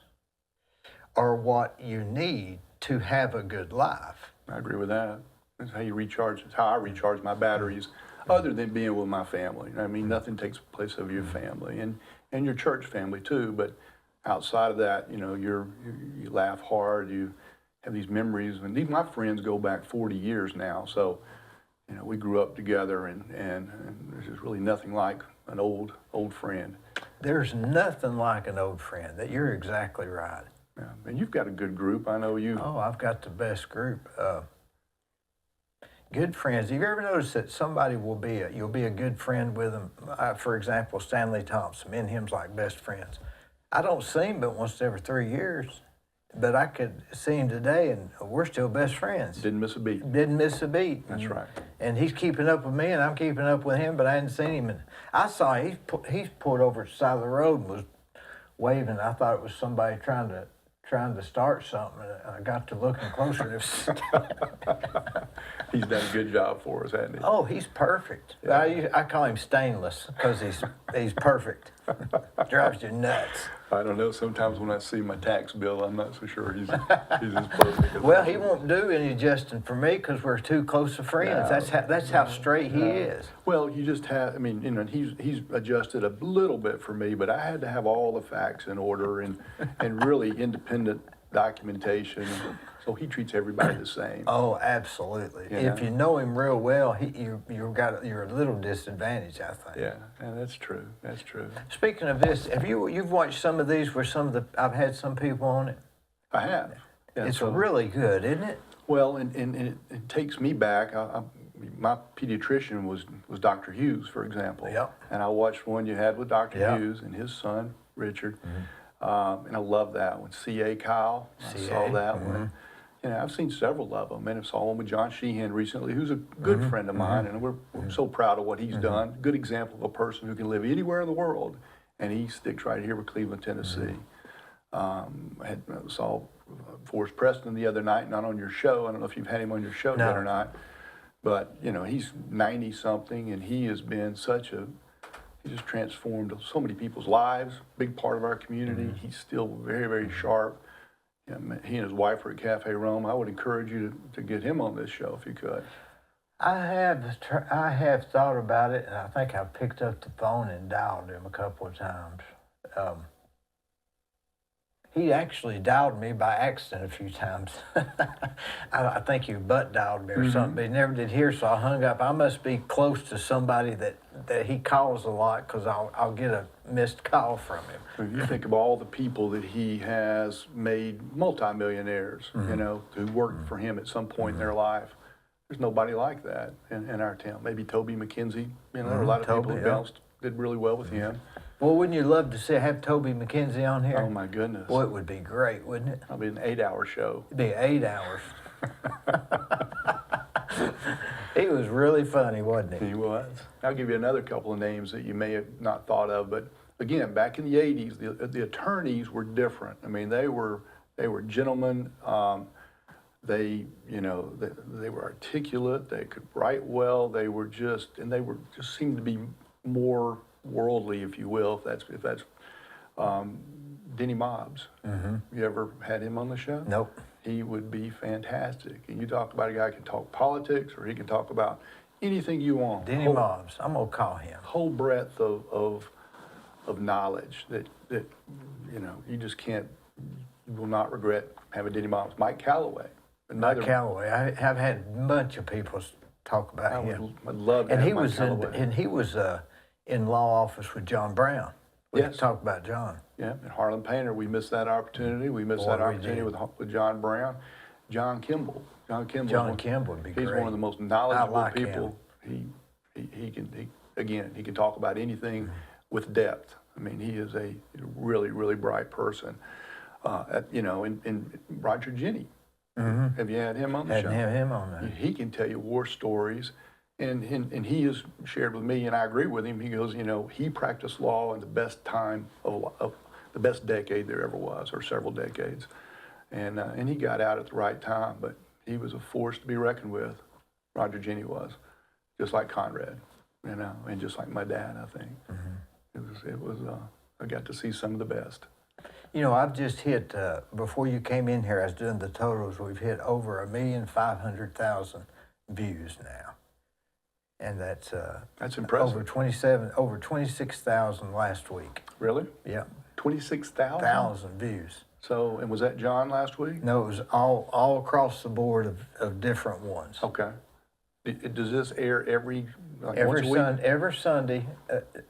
are what you need to have a good life. I agree with that. That's how you recharge. It's how I recharge my batteries, other than being with my family. I mean, nothing takes place of your family and your church family too. But outside of that, you laugh hard. You have these memories, and my friends go back 40 years now. So, we grew up together, and there's just really nothing like an old friend. There's nothing like an old friend. That you're exactly right. Yeah, and you've got a good group. I know you. Oh, I've got the best group. Good friends. Have you ever noticed that somebody you'll be a good friend with them? For example, Stanley Thompson. Me and him's like best friends. I don't see him but once every 3 years. But I could see him today, and we're still best friends. Didn't miss a beat. Didn't miss a beat. That's right. And he's keeping up with me, and I'm keeping up with him, but I hadn't seen him. And I saw he's pulled over to the side of the road and was waving. I thought it was somebody trying to start something, and I got to looking closer. He's done a good job for us, hasn't he? Oh, he's perfect. Yeah. I call him stainless because he's perfect. Drives you nuts. I don't know. Sometimes when I see my tax bill, I'm not so sure he's as perfect. Well, he won't do any adjusting for me because we're too close of friends. No. That's how straight he is. Well, you just have. I mean, he's adjusted a little bit for me, but I had to have all the facts in order and really independent documentation. So he treats everybody the same. Oh, absolutely. Yeah. If you know him real well, you're a little disadvantaged, I think. Yeah, that's true. That's true. Speaking of this, you've watched some of these where I've had some people on it? I have. Yeah, It's so- really good, isn't it? Well, and it takes me back. My pediatrician was Dr. Hughes, for example. Yep. And I watched one you had with Dr. Yep. Hughes and his son, Richard. And I love that one. C.A. Kyle, I C.A., saw that one. I've seen several of them, and I saw one with John Sheehan recently, who's a good friend of mine, and we're so proud of what he's done. Good example of a person who can live anywhere in the world, and he sticks right here with Cleveland, Tennessee. I saw Forrest Preston the other night, not on your show. I don't know if you've had him on your show No. yet or not, but he's 90-something, and he has been he just transformed so many people's lives, big part of our community. He's still very, very sharp. He and his wife are at Cafe Rome. I would encourage you to get him on this show if you could. I have thought about it, and I think I've picked up the phone and dialed him a couple of times. He actually dialed me by accident a few times. I think he butt dialed me or something, but he never did hear, so I hung up. I must be close to somebody that he calls a lot, because I'll get a missed call from him. If you think of all the people that he has made multimillionaires, you know, who worked for him at some point in their life, there's nobody like that in our town. Maybe Toby McKenzie, you know, there are a lot of people who did really well with him. Well, wouldn't you love to have Toby McKenzie on here? Oh my goodness. Well, it would be great, wouldn't it? It'll be an 8-hour show. It'd be 8 hours. He was really funny, wasn't he? He was. I'll give you another couple of names that you may have not thought of, but again, back in the 80s, the attorneys were different. I mean, they were gentlemen. They were articulate. They could write well. They just seemed to be more worldly, if you will, if that's Denny Mobbs. You ever had him on the show? Nope. He would be fantastic. And you talk about a guy who can talk politics, or he can talk about anything you want. Denny Mobbs. I'm gonna call him. Whole breadth of knowledge that you know you just can't, you will not regret having Denny Mobbs. Mike Calloway. Mike Calloway. I've had a bunch of people talk about him. I'd love to And have he Mike was Calloway. he was in law office with John Brown. We Yes. talk about John. Yeah, and Harlan Painter, we missed that opportunity. We missed that opportunity with John Brown. John Kimball. John Kimball would be he's great. one of the most knowledgeable I like people. He can talk about anything with depth. I mean, he is a really, really bright person. And Roger Jenney. Have you had him on the show? Hadn't had him on there. He can tell you war stories. And he has shared with me, and I agree with him. He goes, you know, he practiced law in the best time of the best decade there ever was, or several decades, and he got out at the right time. But he was a force to be reckoned with. Roger Jenney was, just like Conrad, you know, and just like my dad. I think it was. I got to see some of the best. You know, I've just hit before you came in here. I was doing the totals. We've hit over 1,500,000 views now. And that's impressive. over 26,000 last week. Really? Yeah. 26,000 views. So, and was that John last week? No, it was all across the board of different ones. Okay. Does this air every once a week? Every Sunday,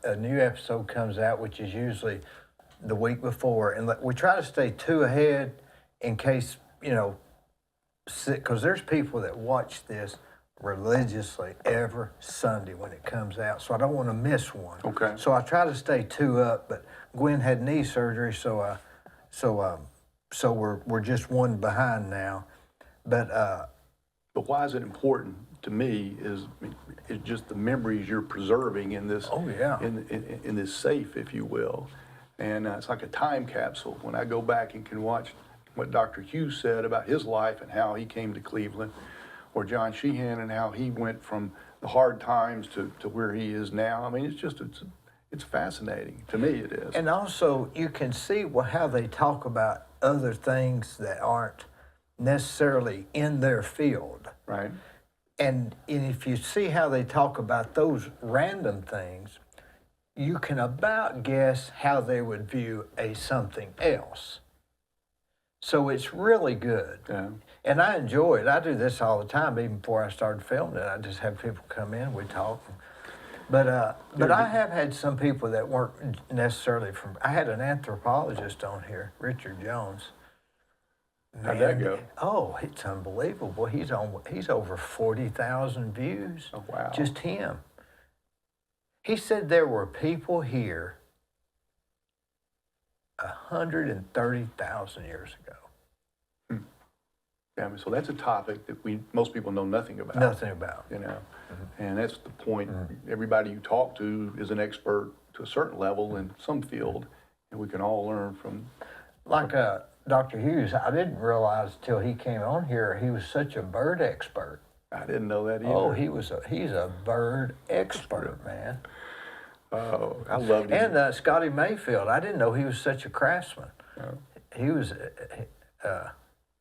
a new episode comes out, which is usually the week before, and we try to stay 2 ahead in case, you know, because there's people that watch this religiously every Sunday when it comes out, so I don't want to miss one. Okay. So I try to stay 2 up, but Gwen had knee surgery, so we're just 1 behind now. But why is it important to me is just the memories you're preserving in this. Oh yeah. In this safe, if you will, and it's like a time capsule. When I go back and can watch what Dr. Hughes said about his life and how he came to Cleveland, or John Sheehan and how he went from the hard times to where he is now. I mean, it's fascinating. To me, it is. And also, you can see how they talk about other things that aren't necessarily in their field. Right. And if you see how they talk about those random things, you can about guess how they would view something else. So it's really good. Yeah. And I enjoy it. I do this all the time, even before I started filming it. I just have people come in, we talk. But I have had some people that weren't necessarily from. I had an anthropologist on here, Richard Jones. How'd that go? Oh, it's unbelievable. He's over 40,000 views. Oh, wow. Just him. He said there were people here 130,000 years ago. Yeah, I mean, so that's a topic that most people know nothing about. Nothing about. You know, and that's the point. Everybody you talk to is an expert to a certain level in some field, and we can all learn from. Like Dr. Hughes, I didn't realize till he came on here he was such a bird expert. I didn't know that either. Oh, he's a bird expert, man. Oh, I loved him. And Scotty Mayfield, I didn't know he was such a craftsman. Oh. He was.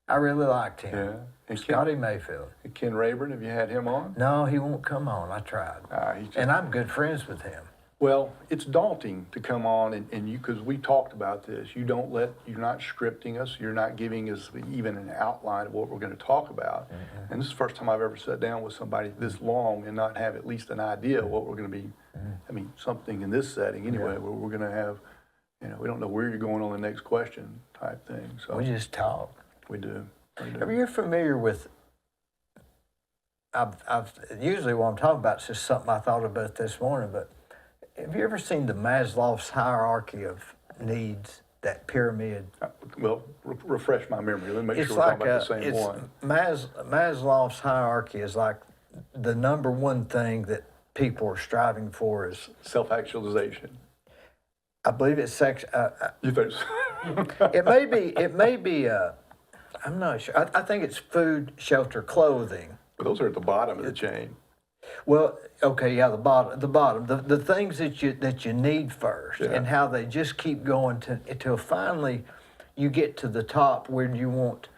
I really liked him. Yeah. And Scotty Mayfield. Ken Rayburn, have you had him on? No, he won't come on. I tried. He's just, And I'm good friends with him. Well, it's daunting to come on and you, because we talked about this, you're not scripting us, you're not giving us even an outline of what we're going to talk about. And this is the first time I've ever sat down with somebody this long and not have at least an idea of what we're going to be, I mean, something in this setting anyway, where we're going to have, we don't know where you're going on the next question type thing. So We just talk. we do. Are you familiar with, usually what I'm talking about is just something I thought about this morning, but have you ever seen the Maslow's hierarchy of needs, that pyramid? Well, refresh my memory. Let me make It's sure we're like talking about the same one. Maslow's hierarchy is like the number one thing that people are striving for is, Self-actualization. I believe it's sex. You think so? It may be. I'm not sure. I think it's food, shelter, clothing. But those are at the bottom of the chain. Well, okay, yeah, the bottom, the things that you need first, Yeah. and how they just keep going until finally you get to the top where you want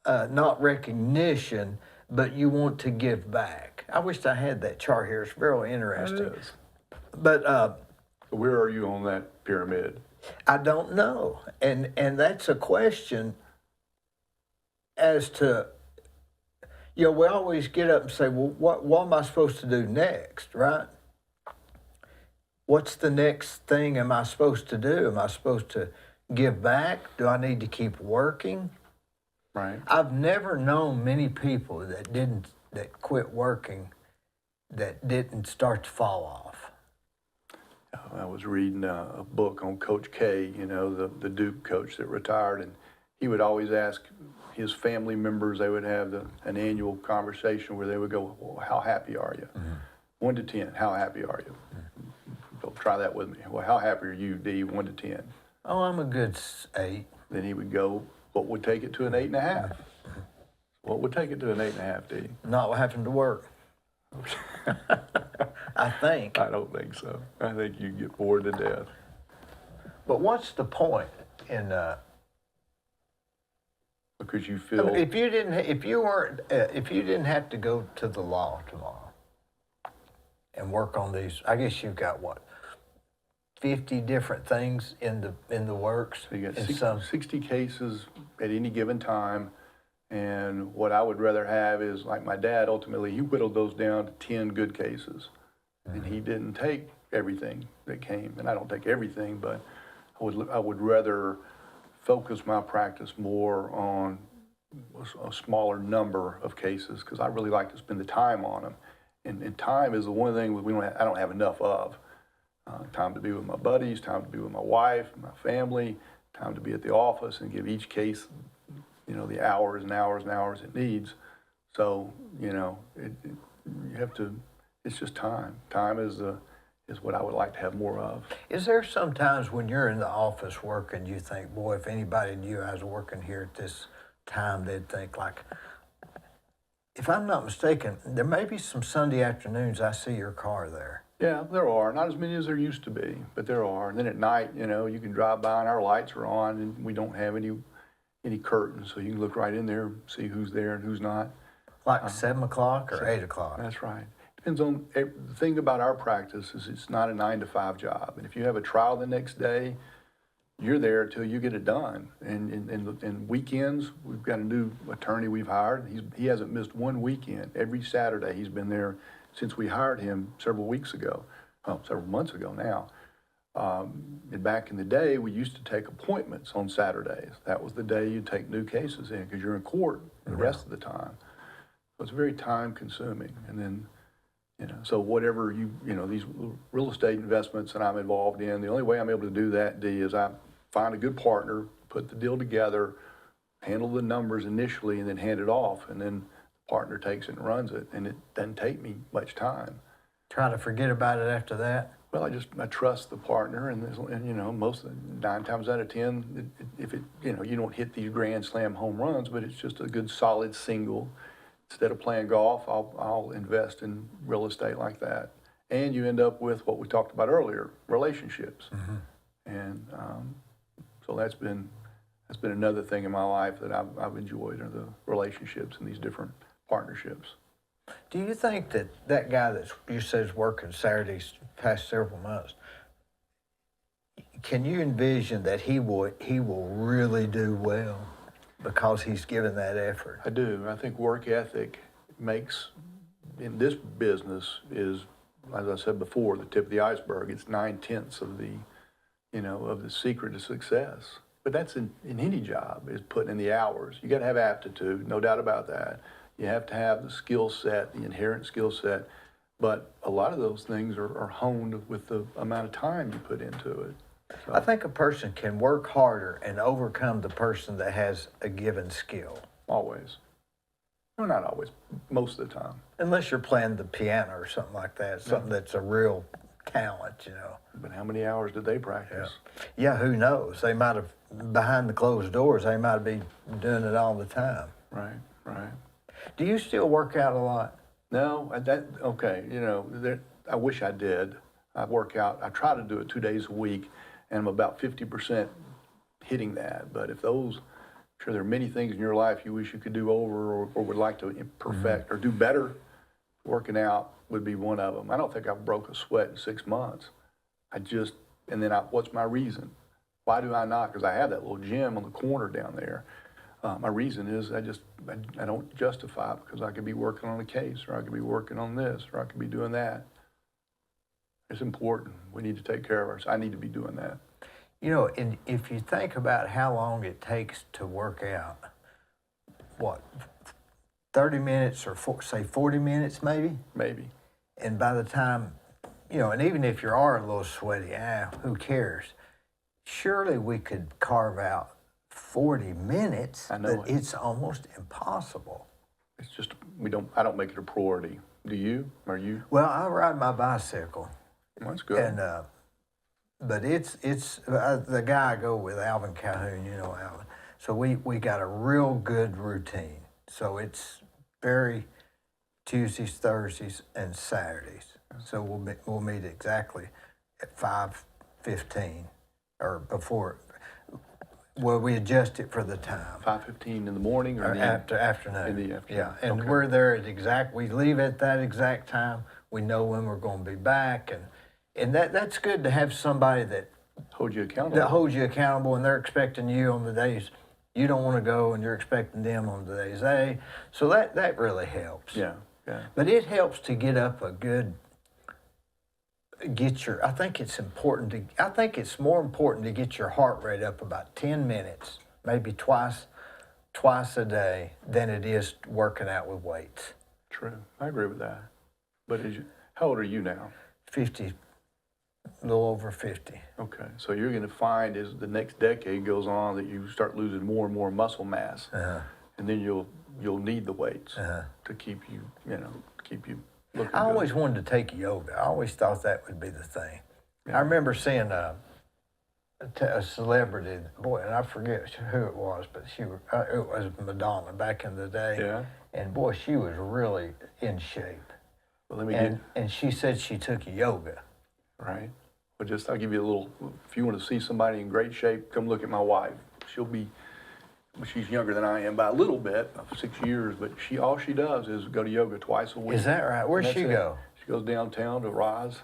not recognition, but you want to give back. I wish I had that chart here. It's very interesting. It is. But Where are you on that pyramid? I don't know, and that's a question as to. We always get up and say, well, what am I supposed to do next, right? What's the next thing am I supposed to do? Am I supposed to give back? Do I need to keep working? Right. I've never known many people that quit working that didn't start to fall off. I was reading a book on Coach K, the Duke coach that retired, and he would always ask his family members, they would have an annual conversation where they would go, well, how happy are you? 1 to 10, how happy are you? So try that with me. Well, how happy are you, Dee, 1 to 10? Oh, I'm a good 8. Then he would go, what would take it to an 8.5? What would take it to an 8.5, Dee? Not having to work. I think. I don't think so. I think you get bored to death. But what's the point in? Because you feel. If you didn't have to go to the law tomorrow and work on these, I guess you've got what, 50 different things in the works. So you got and 60 cases at any given time, and what I would rather have is, like my dad, ultimately, he whittled those down to 10 good cases, and he didn't take everything that came, and I don't take everything, but I would rather focus my practice more on a smaller number of cases, because I really like to spend the time on them, and time is the one thing I don't have enough of. Time to be with my buddies, time to be with my wife, my family, time to be at the office and give each case, the hours and hours and hours it needs. So, you have to, it's just time. Time is what I would like to have more of. Is there sometimes when you're in the office working, you think, boy, if anybody knew I was working here at this time, they'd think like, if I'm not mistaken, there may be some Sunday afternoons I see your car there. Yeah, there are. Not as many as there used to be, but there are. And then at night, you can drive by and our lights are on and we don't have any curtains, so you can look right in there, see who's there and who's not. Like 7 o'clock or 8 o'clock? That's right. Depends on, the thing about our practice is it's not a 9-to-5 job. And if you have a trial the next day, you're there till you get it done. And weekends, we've got a new attorney we've hired. He hasn't missed one weekend. Every Saturday he's been there since we hired him several months ago now. And back in the day, we used to take appointments on Saturdays. That was the day you take new cases in because you're in court the rest of the time. So it's very time consuming. And then, so whatever these real estate investments that I'm involved in, the only way I'm able to do that, Dee, is I find a good partner, put the deal together, handle the numbers initially, and then hand it off. And then the partner takes it and runs it. And it doesn't take me much time. Try to forget about it after that? Well, I trust the partner, and most of the 9 times out of 10, if you don't hit these grand slam home runs, but it's just a good solid single. Instead of playing golf, I'll invest in real estate like that, and you end up with what we talked about earlier, relationships, and so that's been another thing in my life that I've enjoyed are the relationships and these different partnerships. Do you think that that guy that you said is working Saturdays past several months, can you envision that he will really do well because he's given that effort? I do. I think work ethic makes, in this business, is, as I said before, the tip of the iceberg. It's 9/10 of the, of the secret to success. But that's in any job, is putting in the hours. You got to have aptitude, no doubt about that. You have to have the skill set, the inherent skill set. But a lot of those things are honed with the amount of time you put into it. So, I think a person can work harder and overcome the person that has a given skill. always. No, not always. Most of the time. Unless you're playing the piano or something like that, something that's a real talent, But how many hours did they practice? Yeah, who knows? They might have, behind the closed doors, they might be doing it all the time. Right, right. Do you still work out a lot? No, I wish I did. I work out, I try to do it 2 days a week, and I'm about 50% hitting that. But if those, sure, there are many things in your life you wish you could do over or would like to perfect or do better. Working out would be one of them. I don't think I've broke a sweat in 6 months. What's my reason? Why do I not? Because I have that little gym on the corner down there. My reason is I don't justify it because I could be working on a case, or I could be working on this, or I could be doing that. It's important. We need to take care of ourselves. I need to be doing that. And if you think about how long it takes to work out, what, 30 minutes or say 40 minutes maybe? Maybe. And by the time, and even if you are a little sweaty, who cares? Surely we could carve out 40 minutes, I know but it. it's almost impossible. It's just, I don't make it a priority. Do you? Are you? Well, I ride my bicycle. That's good. And, but it's the guy I go with, Alvin Calhoun, Alvin. So we got a real good routine. So it's very Tuesdays, Thursdays, and Saturdays. So we'll meet exactly at 5:15 or before. Well, we adjust it for the time. 5:15 in the morning or Afternoon. In the afternoon. Yeah, and Okay. we're there at we leave at that exact time. We know when we're going to be back, and that's good to have somebody that Hold you accountable. holds you accountable, and they're expecting you on the days you don't want to go, and you're expecting them on the days they. So that really helps. Yeah, yeah. But it helps to get up I think it's more important to get your heart rate up about 10 minutes, maybe twice a day, than it is working out with weights. True. I agree with that. But how old are you now? 50, a little over 50. Okay. So you're going to find as the next decade goes on that you start losing more and more muscle mass. And then you'll need the weights to keep you, looking I good. always wanted to take yoga. I always thought that would be the thing. I remember seeing a celebrity, boy, and I forget who it was, but it was Madonna back in the day. Yeah. And boy, she was really in shape. Well, And she said she took yoga. Right. Well, I'll give you a little, if you want to see somebody in great shape, come look at my wife. She's younger than I am by a little bit, 6 years, but all she does is go to yoga twice a week. Is that right? Where'd she go? She goes downtown to Raj,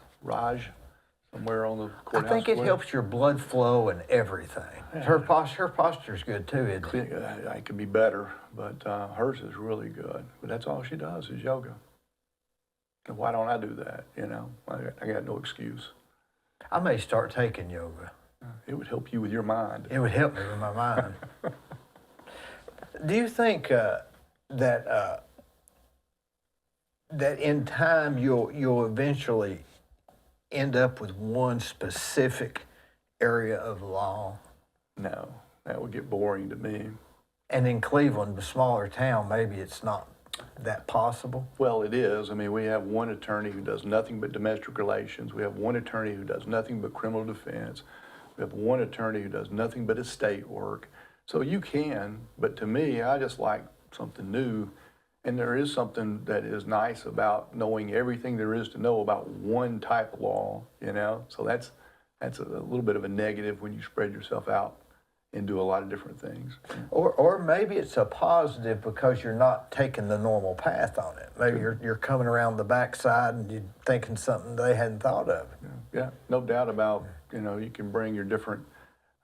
somewhere on the courthouse. I think it square. helps your blood flow and everything. Yeah. Her posture's good too, isn't it? I could be better, but hers is really good. But that's all she does is yoga. And why don't I do that? I got no excuse. I may start taking yoga. It would help you with your mind. It would help me with my mind. Do you think that in time you'll eventually end up with one specific area of law? No, that would get boring to me. And in Cleveland, the smaller town, maybe it's not that possible? Well, it is. I mean, we have one attorney who does nothing but domestic relations. We have one attorney who does nothing but criminal defense. We have one attorney who does nothing but estate work. So you can, but to me, I just like something new. And there is something that is nice about knowing everything there is to know about one type of law, So that's a little bit of a negative when you spread yourself out and do a lot of different things. Or maybe it's a positive because you're not taking the normal path on it. Maybe you're coming around the backside and you're thinking something they hadn't thought of. Yeah, no doubt about, you can bring your different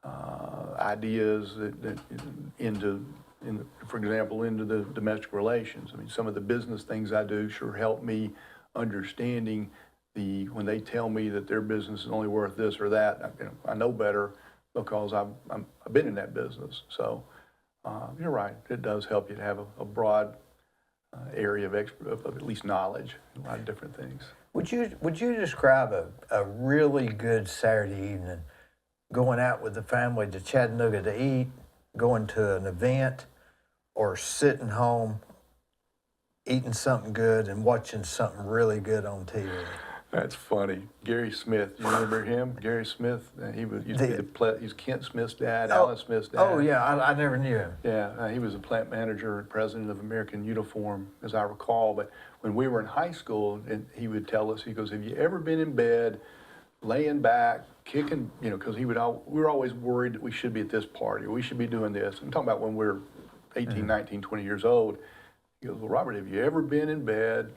ideas for example, into the domestic relations. I mean, some of the business things I do sure help me understanding when they tell me that their business is only worth this or that, I know better because I've been in that business. So you're right, it does help you to have a broad area of at least knowledge, a lot of different things. Would you describe a really good Saturday evening, going out with the family to Chattanooga to eat, going to an event, or sitting home eating something good and watching something really good on TV? That's funny. Gary Smith, you remember him? Gary Smith, he was Kent Smith's dad, Alan Smith's dad. Oh yeah, I never knew him. Yeah, he was a plant manager and president of American Uniform, as I recall. But when we were in high school, and he would tell us, he goes, "Have you ever been in bed, laying back, kicking?" Because we were always worried that we should be at this party or we should be doing this. I'm talking about when we were 18, 19, 20 years old. He goes, "Well, Robert, have you ever been in bed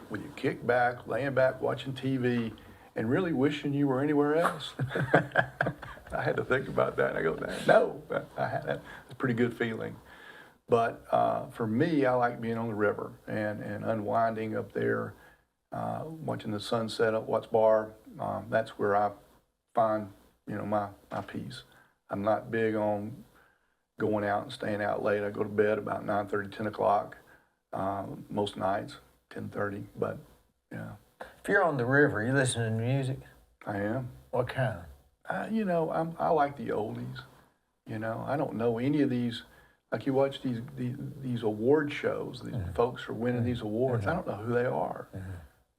with you kick back, laying back, watching TV, and really wishing you were anywhere else?" I had to think about that. And I go, no, that's a pretty good feeling. But for me, I like being on the river and unwinding up there, watching the sunset at Watts Bar. That's where I find, my peace. I'm not big on going out and staying out late. I go to bed about 9:30, 10 o'clock most nights. 10:30, but yeah. If you're on the river, you listening to music? I am. What kind? I like the oldies. I don't know any of these. Like you watch these award shows, these folks are winning these awards. I don't know who they are,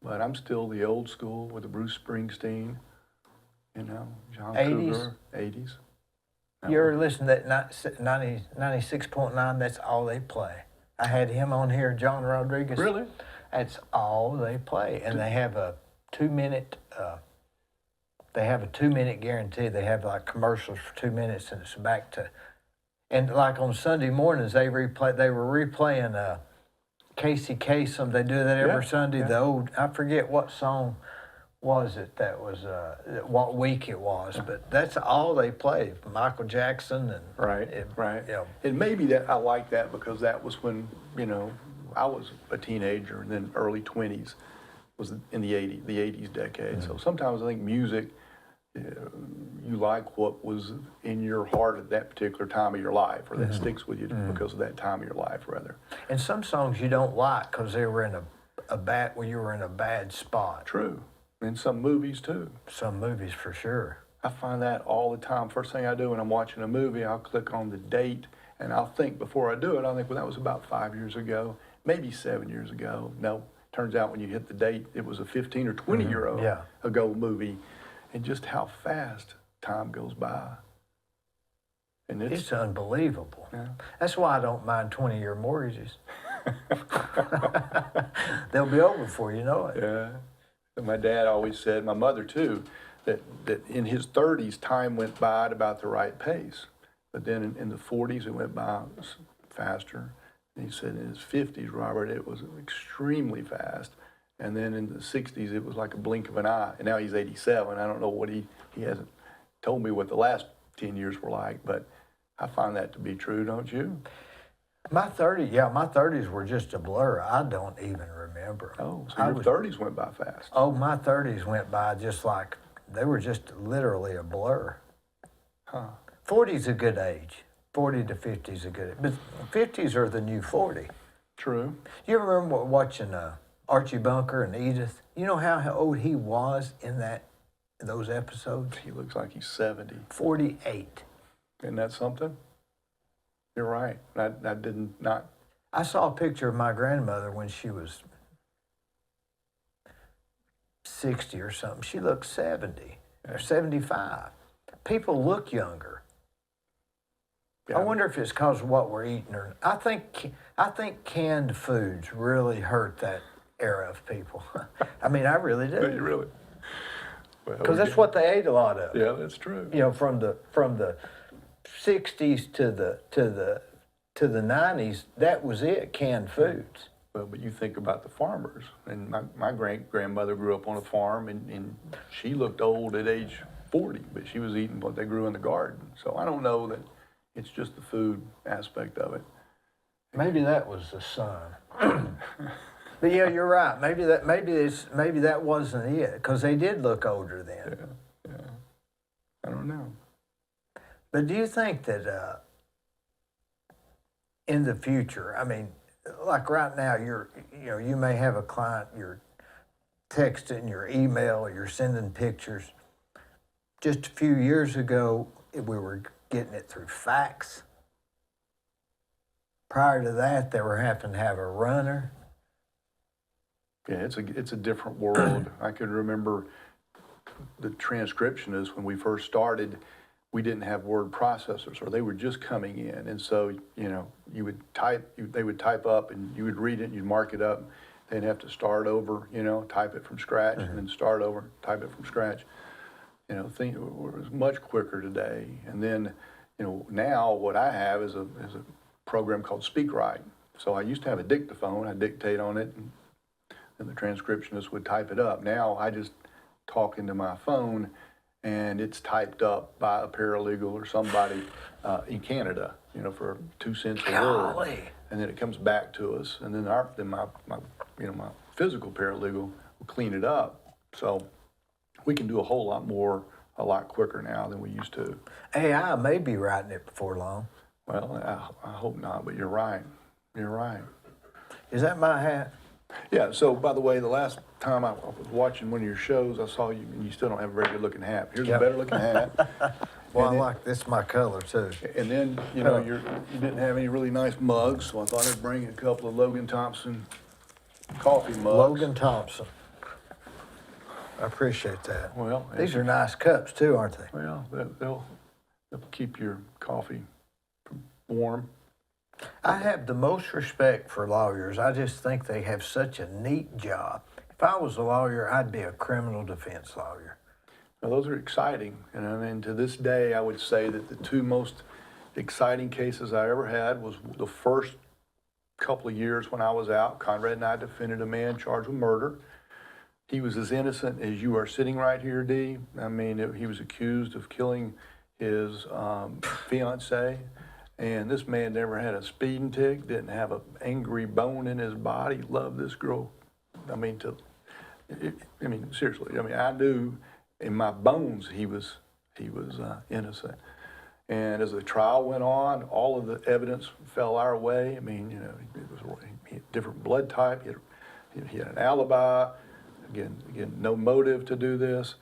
but I'm still the old school with the Bruce Springsteen, John 80s? Cougar, 80s. You ever listen to that 96.9? That's all they play. I had him on here, John Rodriguez. Really? That's all they play, and they have a 2-minute. They have a 2-minute guarantee. They have like commercials for 2 minutes, and it's back to. And like on Sunday mornings, they were replaying Casey Kasem. They do that every Sunday. Yeah. The old, I forget what song was it that was what week it was, but that's all they play. Michael Jackson and right. And maybe that I like that because that was when I was a teenager, and then early 20s was in the 80s decade. Mm-hmm. So sometimes I think music, you like what was in your heart at that particular time of your life, or that sticks with you because of that time of your life, rather. And some songs you don't like because they were in you were in a bad spot. True. And some movies too. Some movies for sure. I find that all the time. First thing I do when I'm watching a movie, I'll click on the date, and I'll think before I do it, I'll think, well, that was about 5 years ago, maybe 7 years ago. No, turns out when you hit the date, it was a 15 or 20 year ago movie, and just how fast time goes by. And it's unbelievable. Yeah. That's why I don't mind 20-year mortgages. They'll be over before you know it. Yeah. My dad always said, my mother too, that in his 30s, time went by at about the right pace. But then in the 40s, it went by faster. And he said in his 50s, Robert, it was extremely fast. And then in the 60s, it was like a blink of an eye. And now he's 87. I don't know what he hasn't told me what the last 10 years were like, but I find that to be true, don't you? My 30s were just a blur. I don't even remember. Oh, so your 30s went by fast. Oh, my 30s went by just like, they were just literally a blur. Huh. 40's a good age. 40 to 50's a good age. But 50's are the new 40. True. You ever remember watching Archie Bunker and Edith? You know how old he was in those episodes? He looks like he's 70. 48. Isn't that something? You're right. I didn't not. I saw a picture of my grandmother when she was 60 or something. She looked 70 or 75. People look younger. Yeah. I wonder if it's because of what we're eating. Or I think canned foods really hurt that era of people. I mean, I really do. You really? Because that's what they ate a lot of. Yeah, that's true. From the '60s to the '90s, that was it, canned foods. Well, but you think about the farmers, and my great-grandmother grew up on a farm, and she looked old at age 40, but she was eating what they grew in the garden. So I don't know that it's just the food aspect of it. Maybe that was the sun. But yeah, you're right. Maybe that wasn't it, because they did look older then. Yeah. I don't know. But do you think that in the future, I mean, like right now, you may have a client, you're texting, you're email, you're sending pictures. Just a few years ago, we were getting it through fax. Prior to that, they were having to have a runner. Yeah, it's a different world. I can remember the transcriptionists when we first started. We didn't have word processors, or they were just coming in, and so you would type. They would type up, and you would read it, and you'd mark it up. They'd have to start over, type it from scratch, and then start over, type it from scratch. Things was much quicker today. And then, now what I have is a program called SpeakWrite. So I used to have a dictaphone. I dictate on it, and the transcriptionist would type it up. Now I just talk into my phone, and it's typed up by a paralegal or somebody in Canada, for 2 cents a word, and then it comes back to us, and then my physical paralegal will clean it up. So we can do a whole lot more, a lot quicker now than we used to. AI may be writing it before long. Well, I hope not, but you're right. You're right. Is that my hat? Yeah, so by the way, the last time I was watching one of your shows, I saw you, and you still don't have a very good looking hat. Here's a better looking hat. Well, And I like this, my color too. And then, you didn't have any really nice mugs, so I thought I'd bring a couple of Logan Thompson coffee mugs. Logan Thompson. I appreciate that. Well, these are nice cups too, aren't they? Well, they'll keep your coffee warm. I have the most respect for lawyers. I just think they have such a neat job. If I was a lawyer, I'd be a criminal defense lawyer. Now, those are exciting. And I mean, to this day, I would say that the two most exciting cases I ever had was the first couple of years when I was out. Conrad and I defended a man charged with murder. He was as innocent as you are sitting right here, Dee. I mean, he was accused of killing his fiancée. And this man never had a speeding ticket, didn't have an angry bone in his body, loved this girl. I mean, seriously. I mean, I knew in my bones he was innocent. And as the trial went on, all of the evidence fell our way. I mean, he had different blood type. He had an alibi. Again, no motive to do this.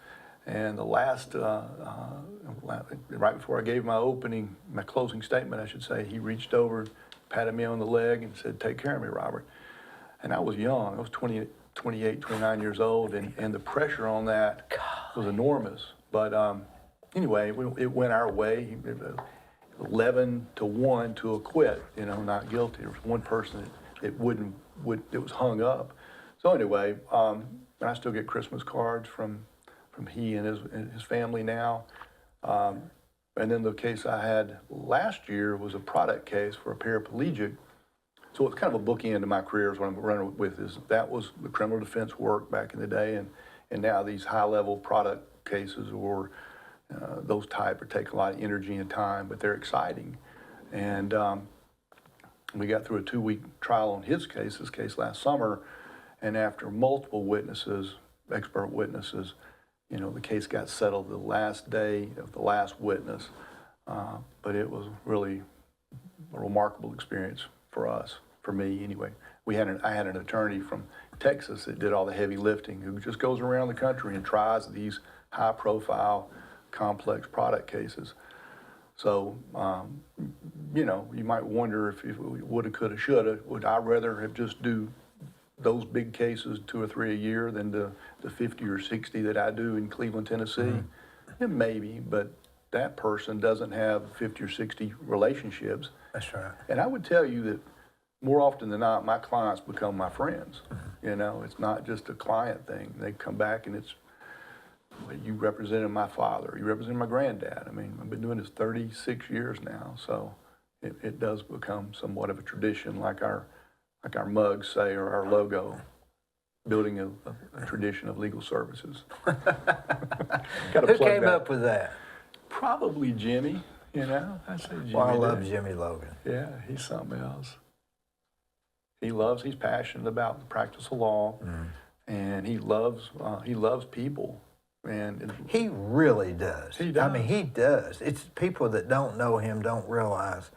And the last, right before I gave my closing statement, I should say, he reached over, patted me on the leg and said, "Take care of me, Robert." And I was young. I was 28, 29 years old, and the pressure on that was enormous. But anyway, it went our way. 11-1 to acquit, not guilty. There was one person that it was hung up. So anyway, I still get Christmas cards from he and his family now. And then the case I had last year was a product case for a paraplegic. So it's kind of a bookend to my career is what I'm running with. That was the criminal defense work back in the day, and now these high-level product cases or those type take a lot of energy and time, but they're exciting. And we got through a 2-week trial on his case last summer, and after multiple witnesses, expert witnesses, the case got settled the last day of the last witness, but it was really a remarkable experience for me anyway. I had an attorney from Texas that did all the heavy lifting, who just goes around the country and tries these high-profile, complex product cases. So, you might wonder if it woulda, coulda, shoulda. Would I rather have just do those big cases 2 or 3 a year than the 50 or 60 that I do in Cleveland, Tennessee? Mm-hmm. Yeah, maybe, but that person doesn't have 50 or 60 relationships. That's right. And I would tell you that more often than not, my clients become my friends. Mm-hmm. It's not just a client thing. They come back and it's you represented my father, you represented my granddad. I mean, I've been doing this 36 years now, so it does become somewhat of a tradition, like our mugs say, or our logo, building a tradition of legal services. Who came up with that? Probably Jimmy, you know. I say Jimmy. Well, I love did. Jimmy Logan. Yeah, he's something else. He's passionate about the practice of law, and he loves people. And He really does. He does. I mean, he does. It's people that don't know him don't realize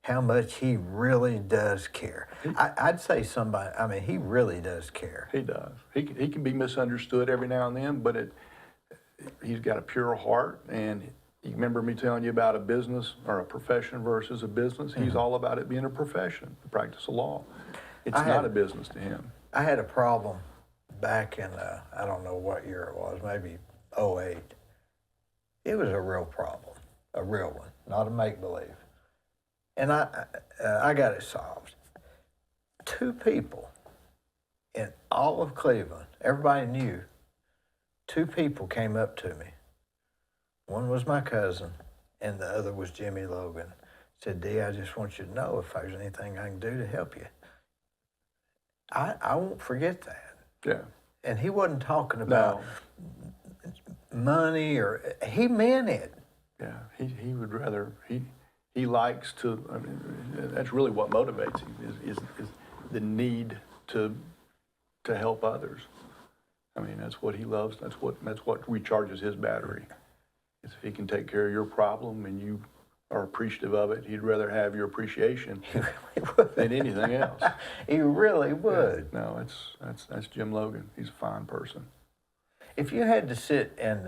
how much he really does care. I'd say somebody, I mean, he really does care. he does. He can be misunderstood every now and then, but he's got a pure heart. And you remember me telling you about a business or a profession versus a business? He's all about it being a profession, the practice of law. It's not a business to him. I had a problem back in, I don't know what year it was, maybe '08. It was a real problem, a real one, not a make-believe. And I got it solved. 2 people in all of Cleveland, everybody knew, 2 people came up to me. One was my cousin, and the other was Jimmy Logan. Said, Dee, I just want you to know if there's anything I can do to help you. I won't forget that. Yeah. And he wasn't talking about money, or he meant it. Yeah. He would rather, he likes to, I mean, that's really what motivates him is the need to help others. I mean, that's what he loves. That's what recharges his battery. Is if he can take care of your problem and you are appreciative of it, he'd rather have your appreciation than anything else. He really would. Yeah. No, that's Jim Logan. He's a fine person. If you had to sit and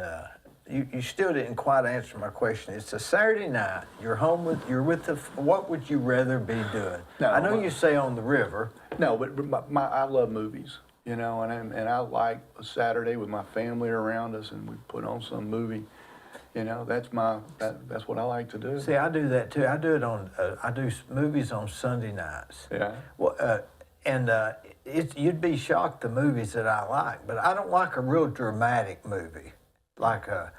you still didn't quite answer my question. It's a Saturday night. You're home with the. What would you rather be doing? No, I know you say on the river. No, but I love movies, you know, and I like a Saturday with my family around us, and we put on some movie. You know, that's what I like to do. See, I do that too. I do it on. I do movies on Sunday nights. Yeah. Well, you'd be shocked the movies that I like, but I don't like a real dramatic movie, like a.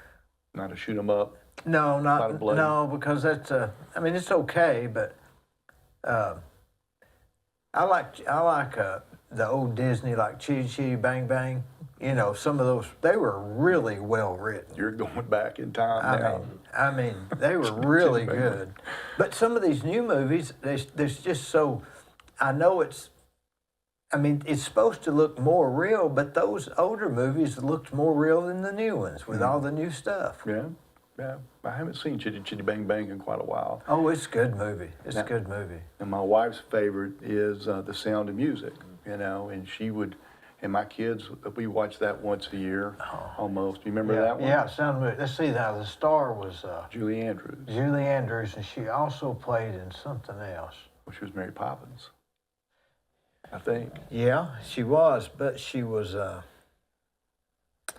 Not a shoot 'em up. No, Lot of blood. no, because that's I mean, it's okay, but I like the old Disney, like Chitty Chitty Bang Bang. You know, some of those, they were really well written. You're going back in time now. I mean, they were really good. But some of these new movies, there's just so, I know it's supposed to look more real, but those older movies looked more real than the new ones with all the new stuff. Yeah, yeah. I haven't seen Chitty Chitty Bang Bang in quite a while. Oh, it's a good movie. It's a good movie. And my wife's favorite is The Sound of Music, you know, and she would, and my kids, we watch that once a year, almost. You remember that one? Yeah, Sound of Music. Let's see, now the star was Julie Andrews. Julie Andrews, and she also played in something else. Well, she was Mary Poppins, I think. Yeah, she was, but she was,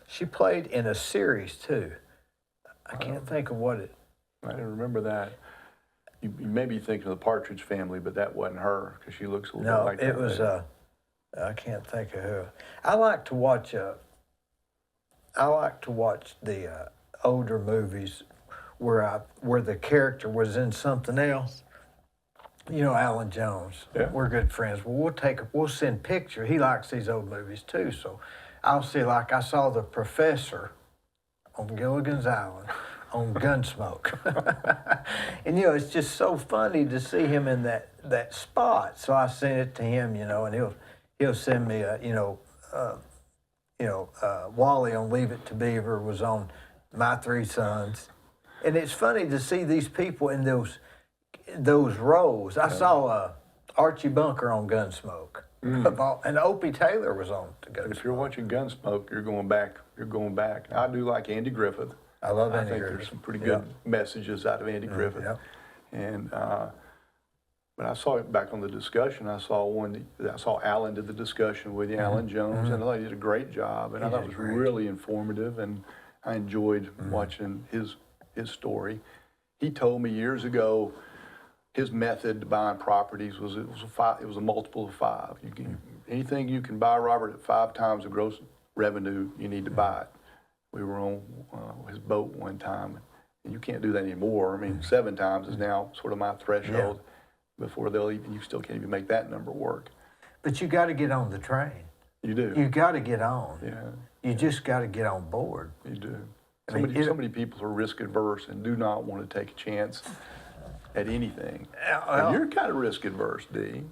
she played in a series too. I can't think of what it. I didn't remember that. You may be thinking of the Partridge Family, but that wasn't her, because she looks a little bit like that. No, it was, I can't think of who. I like to watch the older movies where the character was in something else. You know, Alan Jones. Yeah. We're good friends. Well, we'll send pictures. He likes these old movies too. So I'll see, like I saw The Professor on Gilligan's Island on Gunsmoke. And, you know, it's just so funny to see him in that spot. So I sent it to him, you know, and he'll send me Wally on Leave It to Beaver was on My Three Sons. And it's funny to see these people in those roles. I saw Archie Bunker on Gunsmoke. And Opie Taylor was on Gunsmoke. If you're watching Gunsmoke, you're going back. I do like Andy Griffith. I love Andy I think Griffith. there's some pretty good messages out of Andy Griffith. Yep. And but I saw it back on the discussion. I saw Alan did the discussion with you, Alan Jones, and I thought he did a great job. And I thought it was really informative, and I enjoyed watching his story. He told me years ago his method to buying properties was it was a multiple of 5. Anything you can buy, Robert, at 5 times the gross revenue, you need to buy it. We were on his boat one time, and you can't do that anymore. I mean, 7 times is now sort of my threshold. Before they'll even, you still can't even make that number work. But you got to get on the train. You do. You got to get on. Yeah. You just got to get on board. You do. I mean, So many people are risk adverse and do not want to take a chance at anything. And you're kind of risk adverse, Dee.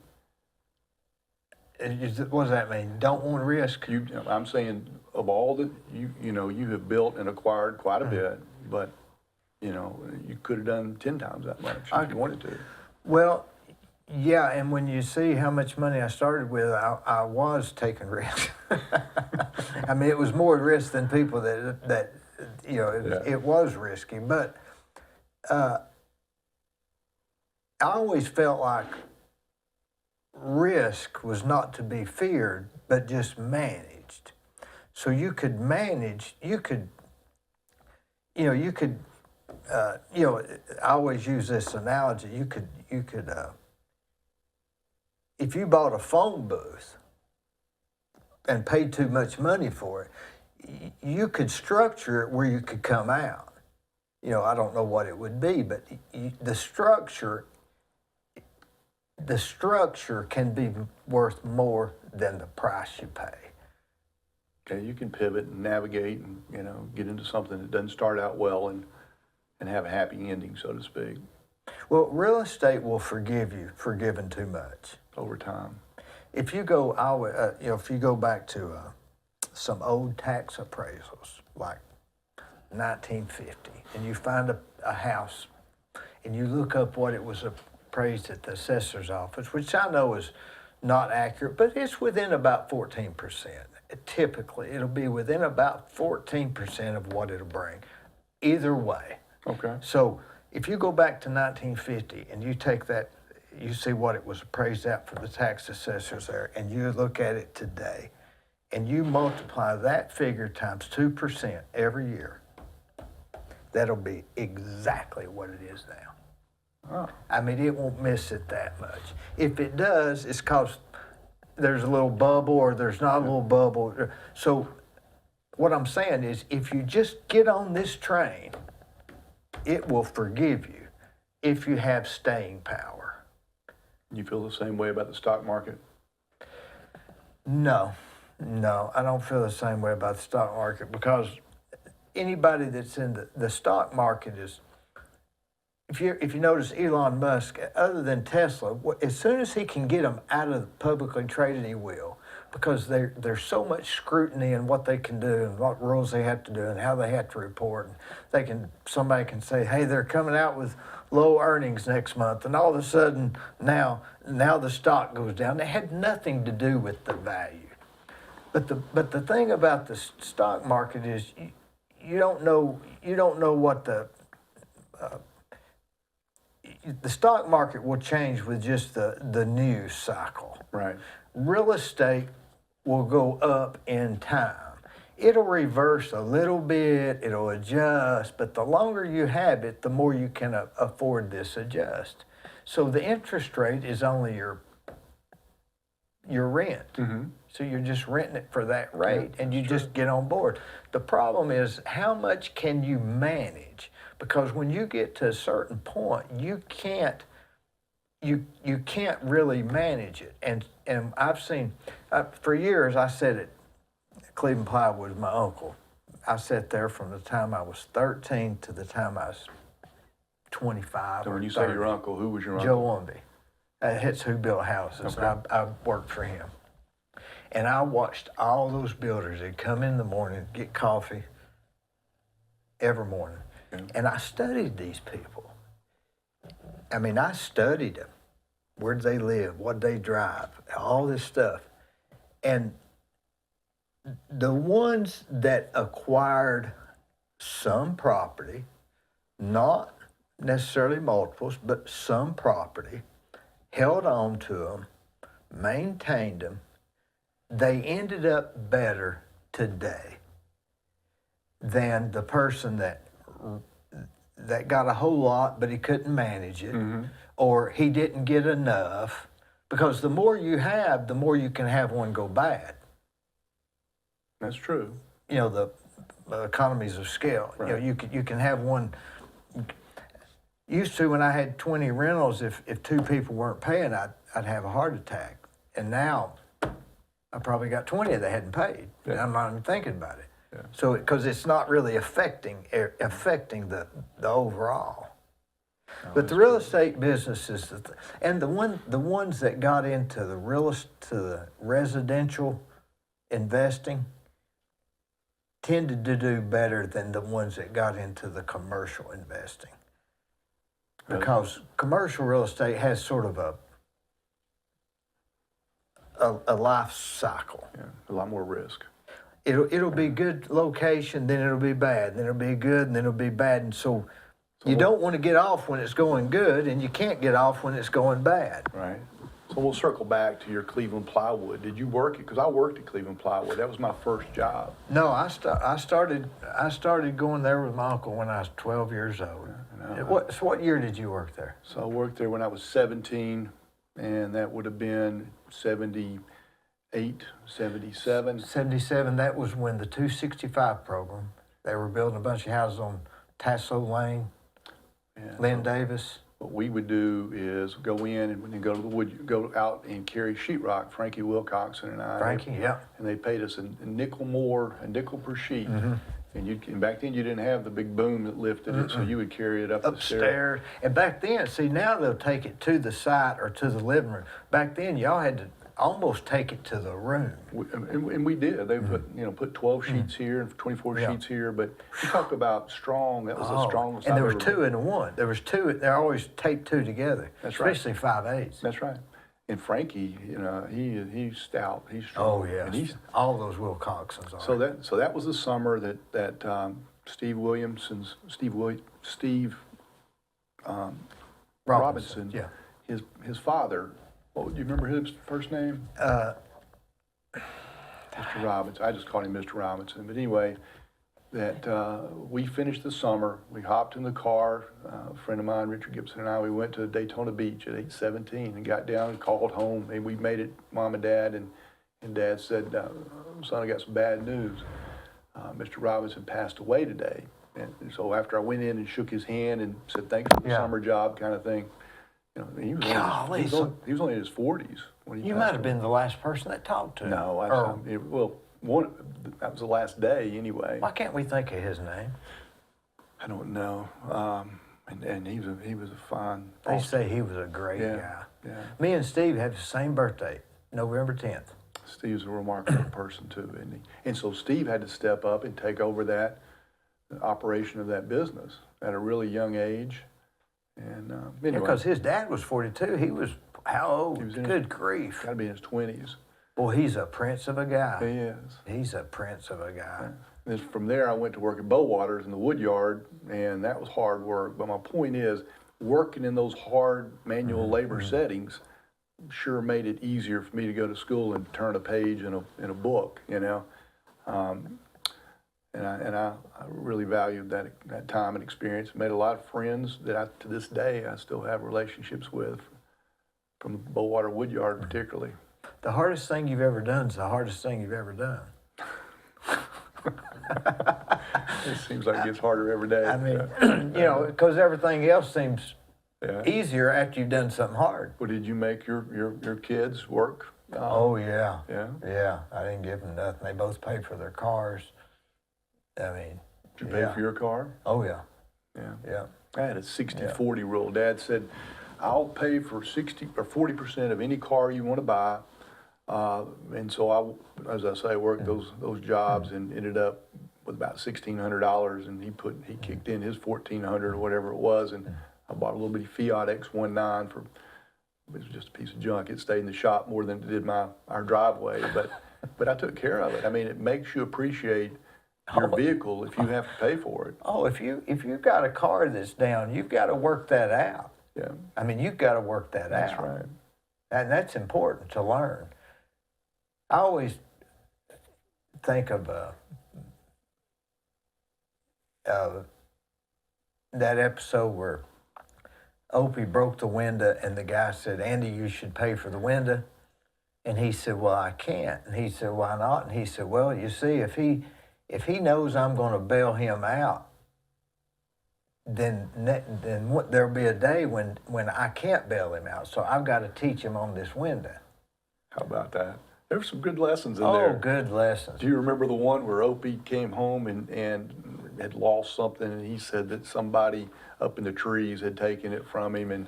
What does that mean? Don't want to risk? I'm saying of all that you have built and acquired quite a bit, but you could have done 10 times that much if you wanted to. Well, yeah, and when you see how much money I started with, I was taking risks. I mean, it was more risk than people that it was risky. But I always felt like risk was not to be feared, but just managed. So you could manage, I always use this analogy. You could, if you bought a phone booth and paid too much money for it, you could structure it where you could come out. I don't know what it would be, but the structure can be worth more than the price you pay. Okay, you can pivot and navigate and, get into something that doesn't start out well and have a happy ending, so to speak. Well, real estate will forgive you for giving too much. Over time. If you go, if you go back to some old tax appraisals, like 1950, and you find a house, and you look up what it was appraised at the assessor's office, which I know is not accurate, but it's within about 14%. Typically, it'll be within about 14% of what it'll bring, either way. Okay. So if you go back to 1950 and you take that, you see what it was appraised at for the tax assessors there, and you look at it today, and you multiply that figure times 2% every year, that'll be exactly what it is now. Oh. I mean, it won't miss it that much. If it does, it's because there's a little bubble or there's not a little bubble. So what I'm saying is, if you just get on this train, it will forgive you if you have staying power. You feel the same way about the stock market? No, I don't feel the same way about the stock market, because anybody that's in the stock market is, if you notice Elon Musk, other than Tesla, as soon as he can get them out of the publicly traded, he will, because there's so much scrutiny in what they can do and what rules they have to do and how they have to report. And somebody can say, hey, they're coming out with low earnings next month, and all of a sudden now the stock goes down. It had nothing to do with the value. But the thing about the stock market is you don't know what the stock market will change with just the news cycle. Right. Real estate will go up in time. It'll reverse a little bit, it'll adjust, but the longer you have it, the more you can afford this adjust. So the interest rate is only your rent. Mm-hmm. So you're just renting it for that rate, and you just get on board. The problem is, how much can you manage? Because when you get to a certain point, you can't really manage it. And I've seen, for years, I said it, Cleveland Plywood was my uncle. I sat there from the time I was 13 to the time I was 25. So when you 30. say your uncle, who was your uncle? Joe Womby. That's who built houses. Okay. I worked for him. And I watched all those builders. They'd come in the morning, get coffee every morning. Yeah. And I studied these people. I mean, I studied them. Where did they live? What did they drive? All this stuff. And the ones that acquired some property, not necessarily multiples, but some property, held on to them, maintained them, they ended up better today than the person that got a whole lot, but he couldn't manage it, mm-hmm. or he didn't get enough, because the more you have, the more you can have one go bad. That's true. You know, economies of scale. Right. You know, you can have one. Used to, when I had 20 rentals, if two people weren't paying, I'd have a heart attack. And now I probably got 20 that hadn't paid. And I'm not even thinking about it. Yeah. So because it's not really affecting the overall. But the real estate business is and the ones that got into the residential investing tended to do better than the ones that got into the commercial investing. Because commercial real estate has sort of a life cycle. Yeah, a lot more risk. It'll be good location, then it'll be bad, then it'll be good, and then it'll be bad. And so you don't want to get off when it's going good, and you can't get off when it's going bad. Right. So we'll circle back to your Cleveland Plywood. Did you work it? Because I worked at Cleveland Plywood. That was my first job. No, I started going there with my uncle when I was 12 years old. What year did you work there? So I worked there when I was 17, and that would have been 78, 77. 77, that was when the 265 program, they were building a bunch of houses on Tasso Lane, Lynn Davis. What we would do is go in and when you go to the wood, go out and carry sheetrock. Frankie Wilcoxon and I. Frankie, yeah. And they paid us a nickel more, a nickel per sheet. Mm-hmm. And back then you didn't have the big boom that lifted it, so you would carry it up the stairs. Upstairs. And back then, see, now they'll take it to the site or to the living room. Back then, y'all had to almost take it to the room. And we did. They put 12 sheets here and 24 sheets here. But you talk about strong. That was the strongest. And there was two in one. There was two. They're always taped two together. That's right. Especially 5/8. That's right. And Frankie, he's stout. He's strong. Oh yeah. And all those Wilcoxons are. So that was the summer that Steve Robinson. Yeah. His father. Do you remember his first name? Mr. Robinson. I just called him Mr. Robinson. But anyway, we finished the summer. We hopped in the car. A friend of mine, Richard Gibson, and I, we went to Daytona Beach at 8:17 and got down and called home. And we made it, Mom and Dad, and Dad said, son, I got some bad news. Mr. Robinson passed away today. And so after I went in and shook his hand and said, thanks for the summer job kind of thing, he was only in his 40s when he You passed might have away. been the last person that talked to him. No, that was the last day anyway. Why can't we think of his name? I don't know. And he was a fine. They say he was a great guy. Yeah. Me and Steve have the same birthday, November 10th. Steve's a remarkable person too, isn't he? And so Steve had to step up and take over the operation of that business at a really young age. And anyway, Because his dad was 42. He was how old? He was Good grief. got to be in his 20s. Boy, he's a prince of a guy. He is. He's a prince of a guy. And from there, I went to work at Bowaters in the wood yard, and that was hard work. But my point is, working in those hard manual labor settings sure made it easier for me to go to school and turn a page in a book, And I really valued that time and experience. Made a lot of friends that to this day I still have relationships with, from the Bowater Woodyard particularly. The hardest thing you've ever done is the hardest thing you've ever done. It seems like it gets harder every day. I mean, because everything else seems Yeah. easier after you've done something hard. Well, did you make your kids work? Oh, yeah. Yeah. Yeah, I didn't give them nothing. They both paid for their cars. I mean, Did you pay for your car? Oh, yeah. Yeah. Yeah. I had a 60-40 rule. Dad said, I'll pay for 60 or 40% of any car you want to buy. And so as I say, I worked those jobs and ended up with about $1,600, and he kicked in his $1,400 or whatever it was, and I bought a little bitty Fiat X19 it was just a piece of junk. It stayed in the shop more than it did our driveway, but I took care of it. I mean, it makes you appreciate your vehicle if you have to pay for it. Oh, if you've got a car that's down, you've got to work that out. Yeah. I mean, you've got to work that That's out. right. And that's important to learn. I always think of that episode where Opie broke the window and the guy said, Andy, you should pay for the window. And he said, well, I can't. And he said, why not? And he said, well, you see, if if he knows I'm going to bail him out, then there'll be a day when I can't bail him out. So I've got to teach him on this window. How about that? There were some good lessons in Oh, there. good lessons. Do you remember the one where Opie came home and had lost something, and he said that somebody up in the trees had taken it from him, and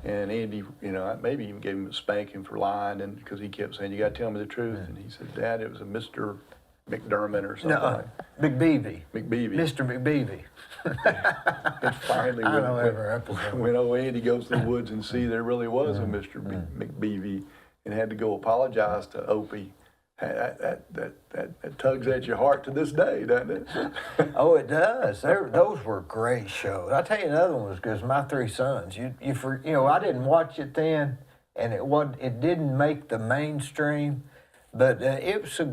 Andy, maybe even gave him a spanking for lying, and because he kept saying, "You got to tell me the truth." And he said, "Dad, it was a Mr. McDermott or something." No, McBeevy. McBeevy. Mr. McBeevy. And finally, I know every episode. when old Andy goes to the woods and see there really was a Mr. McBeevy, and had to go apologize to Opie. That tugs at your heart to this day, doesn't it? Oh, it does. Those were great shows. I'll tell you another one was because My Three Sons. I didn't watch it then, and it didn't make the mainstream, but it was a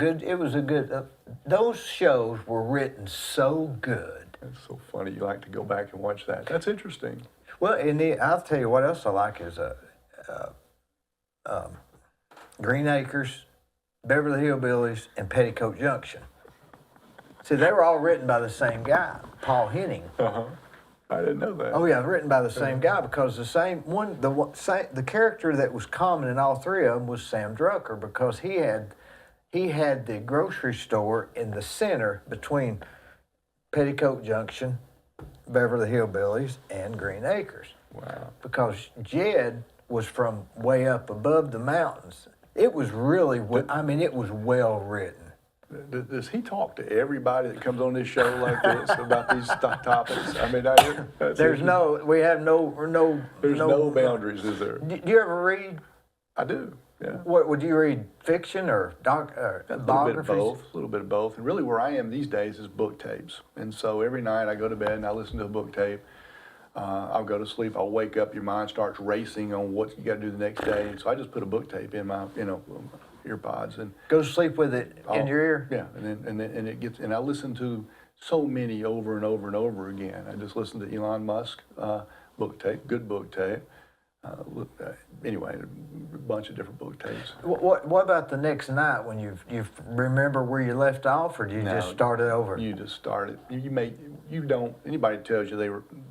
good. Those shows were written so good. That's so funny. You like to go back and watch that. That's interesting. Well, I'll tell you what else I like is Green Acres, Beverly Hillbillies, and Petticoat Junction. See, they were all written by the same guy, Paul Henning. I didn't know that. Oh yeah, written by the same guy because the character that was common in all three of them was Sam Drucker because he had the grocery store in the center between Petticoat Junction, Beverly Hillbillies, and Green Acres. Wow. Because Jed was from way up above the mountains. It was really, it was well written. Does he talk to everybody that comes on this show like this about these topics? There's no boundaries, is there? Do you ever read? I do. Yeah. What would you read? Fiction or biographies? A little bit of both. And really, where I am these days is book tapes. And so every night I go to bed and I listen to a book tape. I'll go to sleep. I'll wake up. Your mind starts racing on what you got to do the next day. And so I just put a book tape in my, ear pods and go to sleep with it in your ear. Yeah, and it gets. And I listen to so many over and over and over again. I just listened to Elon Musk book tape, good book tape. Anyway, a bunch of different book tapes. What about the next night when you remember where you left off, or do you just start it over? You just start it. You don't. Anybody tells you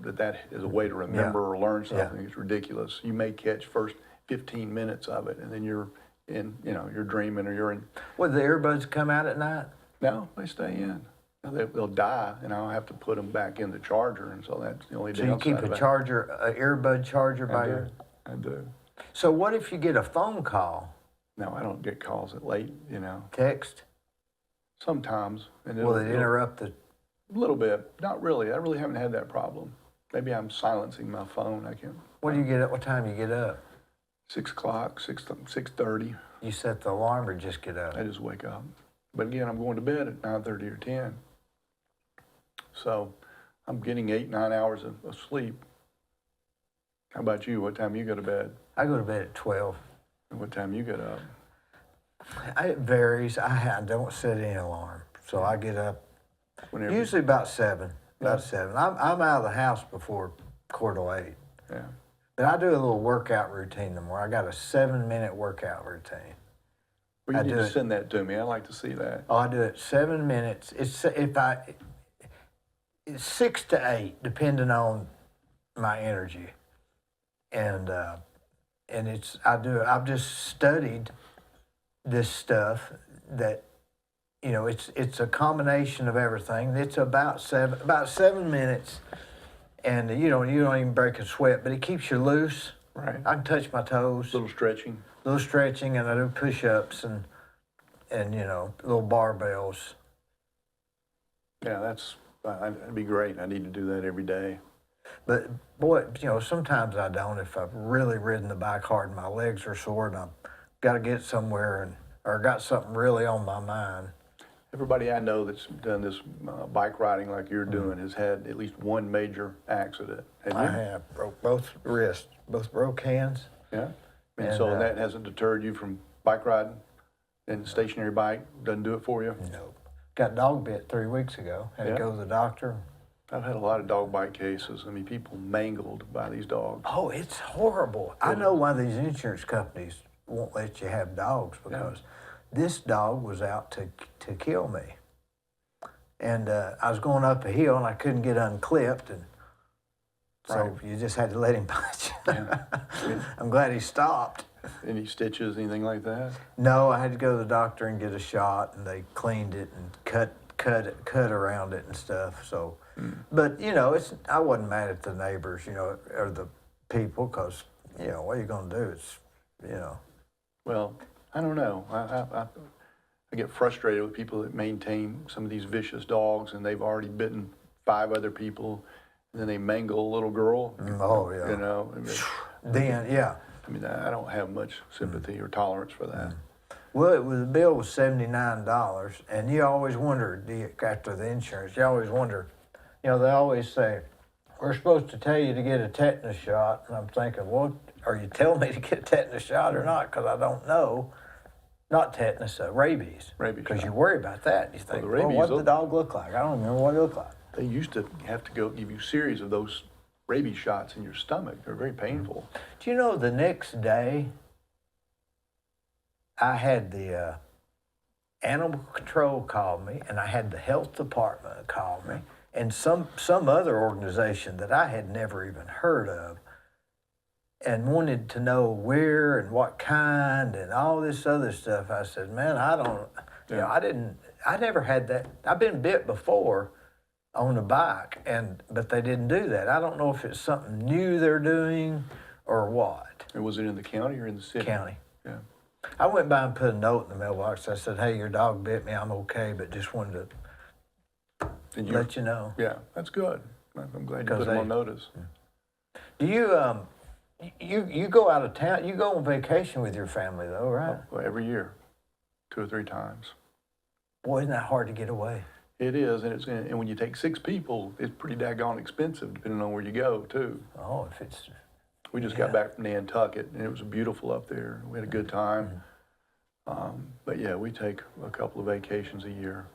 that is a way to remember or learn something. It's ridiculous. You may catch first 15 minutes of it, and then you're you're dreaming or you're in. Would the earbuds come out at night? No, they stay in. They'll die, and I'll have to put them back in the charger, and so that's the only downside. So you keep an earbud charger by your? I do. So what if you get a phone call? No, I don't get calls at late, Text? Sometimes. And Will it interrupt the? A little bit. Not really. I really haven't had that problem. Maybe I'm silencing my phone. I can. What do you get up? What time do you get up? 6 o'clock, 6:30. You set the alarm or just get up? I just wake up. But again, I'm going to bed at 9:30 or 10. So I'm getting 8-9 hours of sleep. How about you? What time you go to bed? I go to bed at 12. And what time you get up? It varies. I don't set any alarm, so I get up Whenever. usually about 7. About 7. I'm out of the house before 7:45. Yeah. But I do a little workout routine in the morning. I got a 7-minute workout routine. Well, you need to send that to me. I'd like to see that. Oh, I do it 7 minutes. It's 6 to 8, depending on my energy. And I've just studied this stuff that, it's a combination of everything. It's about 7 minutes, and you don't even break a sweat, but it keeps you loose. Right. I can touch my toes. Little stretching. And I do push-ups and little barbells. Yeah, that'd be great. I need to do that every day. But boy, sometimes I don't. If I've really ridden the bike hard and my legs are sore and I've got to get somewhere or got something really on my mind. Everybody I know that's done this bike riding like you're doing has had at least one major accident. I have. Broke both wrists, both broke hands. Yeah. And so that hasn't deterred you from bike riding? And stationary bike doesn't do it for you? No. Got dog bit 3 weeks ago. Had to go to the doctor. I've had a lot of dog bite cases. I mean, people mangled by these dogs. Oh, it's horrible. I know why these insurance companies won't let you have dogs because this dog was out to kill me. And I was going up a hill and I couldn't get unclipped, and so you just had to let him punch. Yeah. I'm glad he stopped. Any stitches, anything like that? No, I had to go to the doctor and get a shot, and they cleaned it and cut around it and stuff. So, but you know, I wasn't mad at the neighbors, you know, or the people, because you know what are you gonna do? It's, you know. Well, I don't know. I get frustrated with people that maintain some of these vicious dogs, and they've already bitten 5 other people, and then they mangle a little girl. Oh yeah. You know. Then yeah. I mean, I don't have much sympathy or tolerance for that. Well, the bill was $79, and you always wonder after the insurance. You always wonder, you know. They always say, "We're supposed to tell you to get a tetanus shot," and I'm thinking, "Well, are you telling me to get a tetanus shot or not? Because I don't know." Not tetanus, rabies. Rabies. Because you worry about that. You think, the well, rabies, what did the dog look like? I don't remember what he looked like. They used to have to go give you a series of those rabies shots in your stomach. They're very painful. Do you know the next day, I had the animal control call me, and I had the health department call me, and some other organization that I had never even heard of, and wanted to know where and what kind and all this other stuff. I said, man, I don't, you know, I never had that. I've been bit before on a bike, but they didn't do that. I don't know if it's something new they're doing or what. And was it in the county or in the city? County. Yeah. I went by and put a note in the mailbox. I said, hey, your dog bit me. I'm okay, but just wanted to let you know. Yeah, that's good. I'm glad you Because put them on notice. Do you go out of town? You go on vacation with your family, though, right? Well, every year, 2 or 3 times. Boy, isn't that hard to get away? It is, and when you take 6 people, it's pretty daggone expensive, depending on where you go, too. Oh, if it's... We just got back from Nantucket, and it was beautiful up there. We had a good time. But yeah, we take a couple of vacations a year.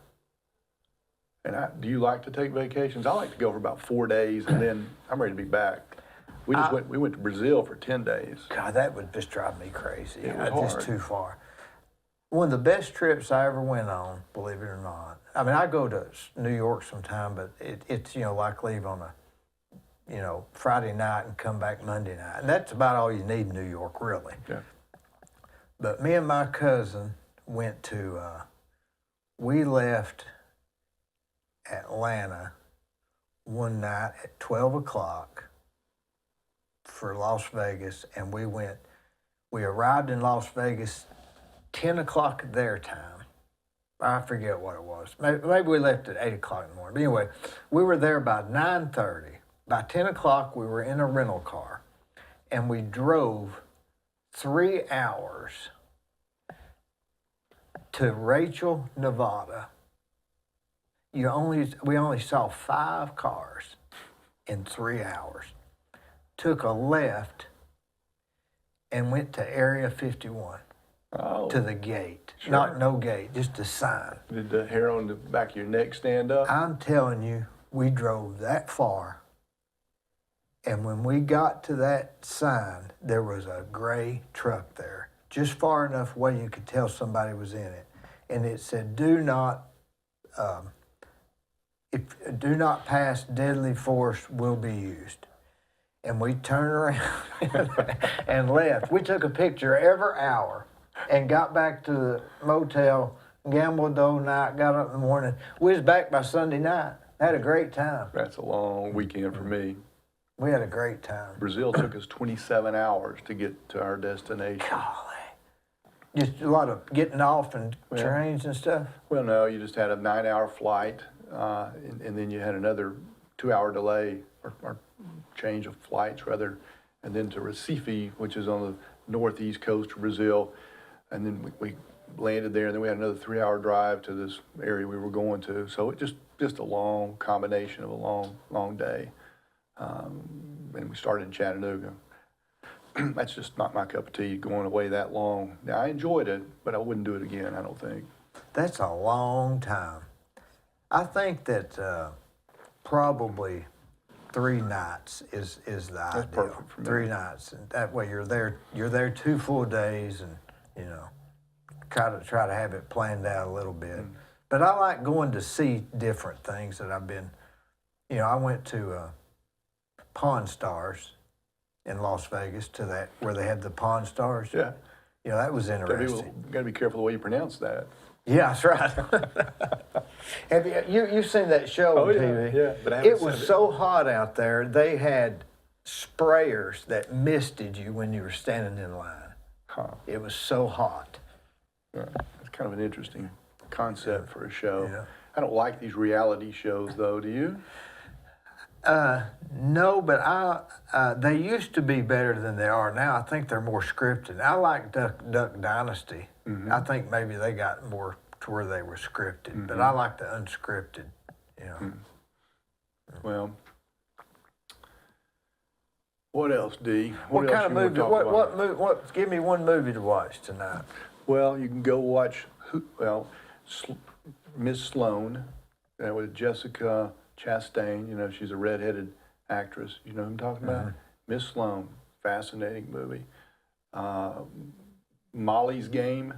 And do you like to take vacations? I like to go for about 4 days, and then I'm ready to be back. We went to Brazil for 10 days. God, that would just drive me crazy. It was Just hard. too far. One of the best trips I ever went on, believe it or not. I mean, I go to New York sometime, but it's, you know, like leave on a, you know, Friday night and come back Monday night. And that's about all you need in New York, really. Yeah. But me and my cousin went to, we left Atlanta one night at 12 o'clock for Las Vegas, and we arrived in Las Vegas 10 o'clock their time. I forget what it was. Maybe we left at 8 o'clock in the morning. But anyway, we were there by 9:30. By 10 o'clock, we were in a rental car, and we drove 3 hours to Rachel, Nevada. We only saw 5 cars in 3 hours. Took a left and went to Area 51. Oh. To the gate. Sure. Not no gate, just a sign. Did the hair on the back of your neck stand up? I'm telling you, we drove that far, and when we got to that sign, there was a gray truck there, just far enough away you could tell somebody was in it. And it said, do not pass, deadly force will be used. And we turned around and left. We took a picture every hour and got back to the motel, gambled the whole night, got up in the morning. We was back by Sunday night. Had a great time. That's a long weekend for me. We had a great time. Brazil took us 27 hours to get to our destination. Golly. Just a lot of getting off and trains and stuff? Well, no, you just had a 9-hour flight, and then you had another 2-hour delay, or change of flights, rather, and then to Recife, which is on the northeast coast of Brazil. And then we landed there, and then we had another 3-hour drive to this area we were going to. So it just a long combination of a long day. And we started in Chattanooga. That's just not my cup of tea, going away that long. Now, I enjoyed it, but I wouldn't do it again, I don't think. That's a long time. I think that probably 3 nights is the ideal. That's perfect for me. 3 nights, and that way you're there 2 full days, and you know, try to have it planned out a little bit. But I like going to see different things that I've been, I went to Pawn Stars in Las Vegas to that, where they had the Pawn Stars. Yeah. That was interesting. Gotta be careful the way you pronounce that. Yeah, that's right. Have you've seen that show Oh, on yeah, TV? yeah, but I haven't It seen was it. so hot out there, they had sprayers that misted you when you were standing in line. Huh. It was so hot. Yeah. It's kind of an interesting concept for a show. Yeah. I don't like these reality shows, though. Do you? No, but they used to be better than they are now. I think they're more scripted. I like Duck Dynasty. Mm-hmm. I think maybe they got more to where they were scripted, but I like the unscripted. Well, what else, Dee? What else kind of you wanna movie? talk about? What? Give me one movie to watch tonight. Well, you can go watch, Miss Sloane with Jessica Chastain. She's a redheaded actress. You know who I'm talking about? Miss Sloane, fascinating movie. Molly's Game,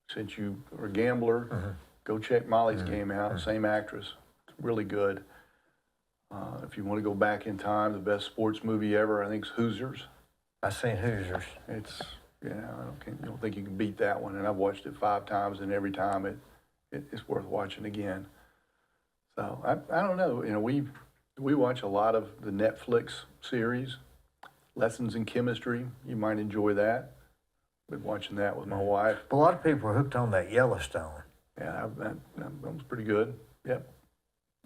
since you are a gambler, go check Molly's Game out. Same actress, it's really good. If you want to go back in time, the best sports movie ever, I think, is Hoosiers. I've seen Hoosiers. It's, I don't think you can beat that one. And I've watched it 5 times, and every time it's worth watching again. So I don't know. We watch a lot of the Netflix series, Lessons in Chemistry. You might enjoy that. Been watching that with my wife. But a lot of people are hooked on that Yellowstone. Yeah, that was pretty good. Yep.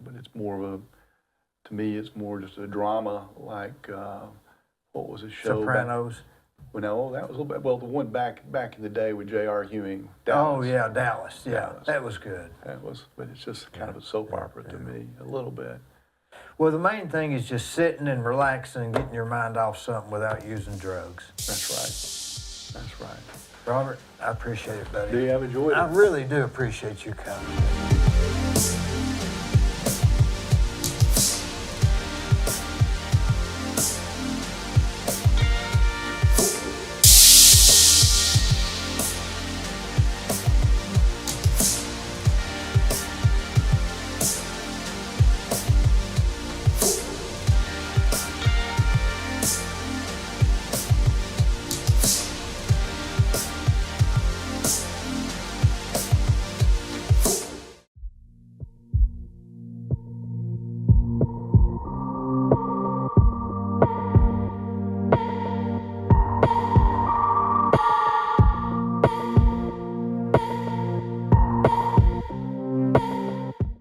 But it's more of to me, it's more just a drama like, what was the show? Sopranos. No, that was a little bit, well, the one back in the day with J.R. Ewing. Oh, Dallas. yeah, Dallas. Yeah, Dallas. that was good. But it's just kind of a soap opera to me, a little bit. Well, the main thing is just sitting and relaxing and getting your mind off something without using drugs. That's right. Robert, I appreciate it, buddy. Dee, I've enjoyed it. I really do appreciate you coming.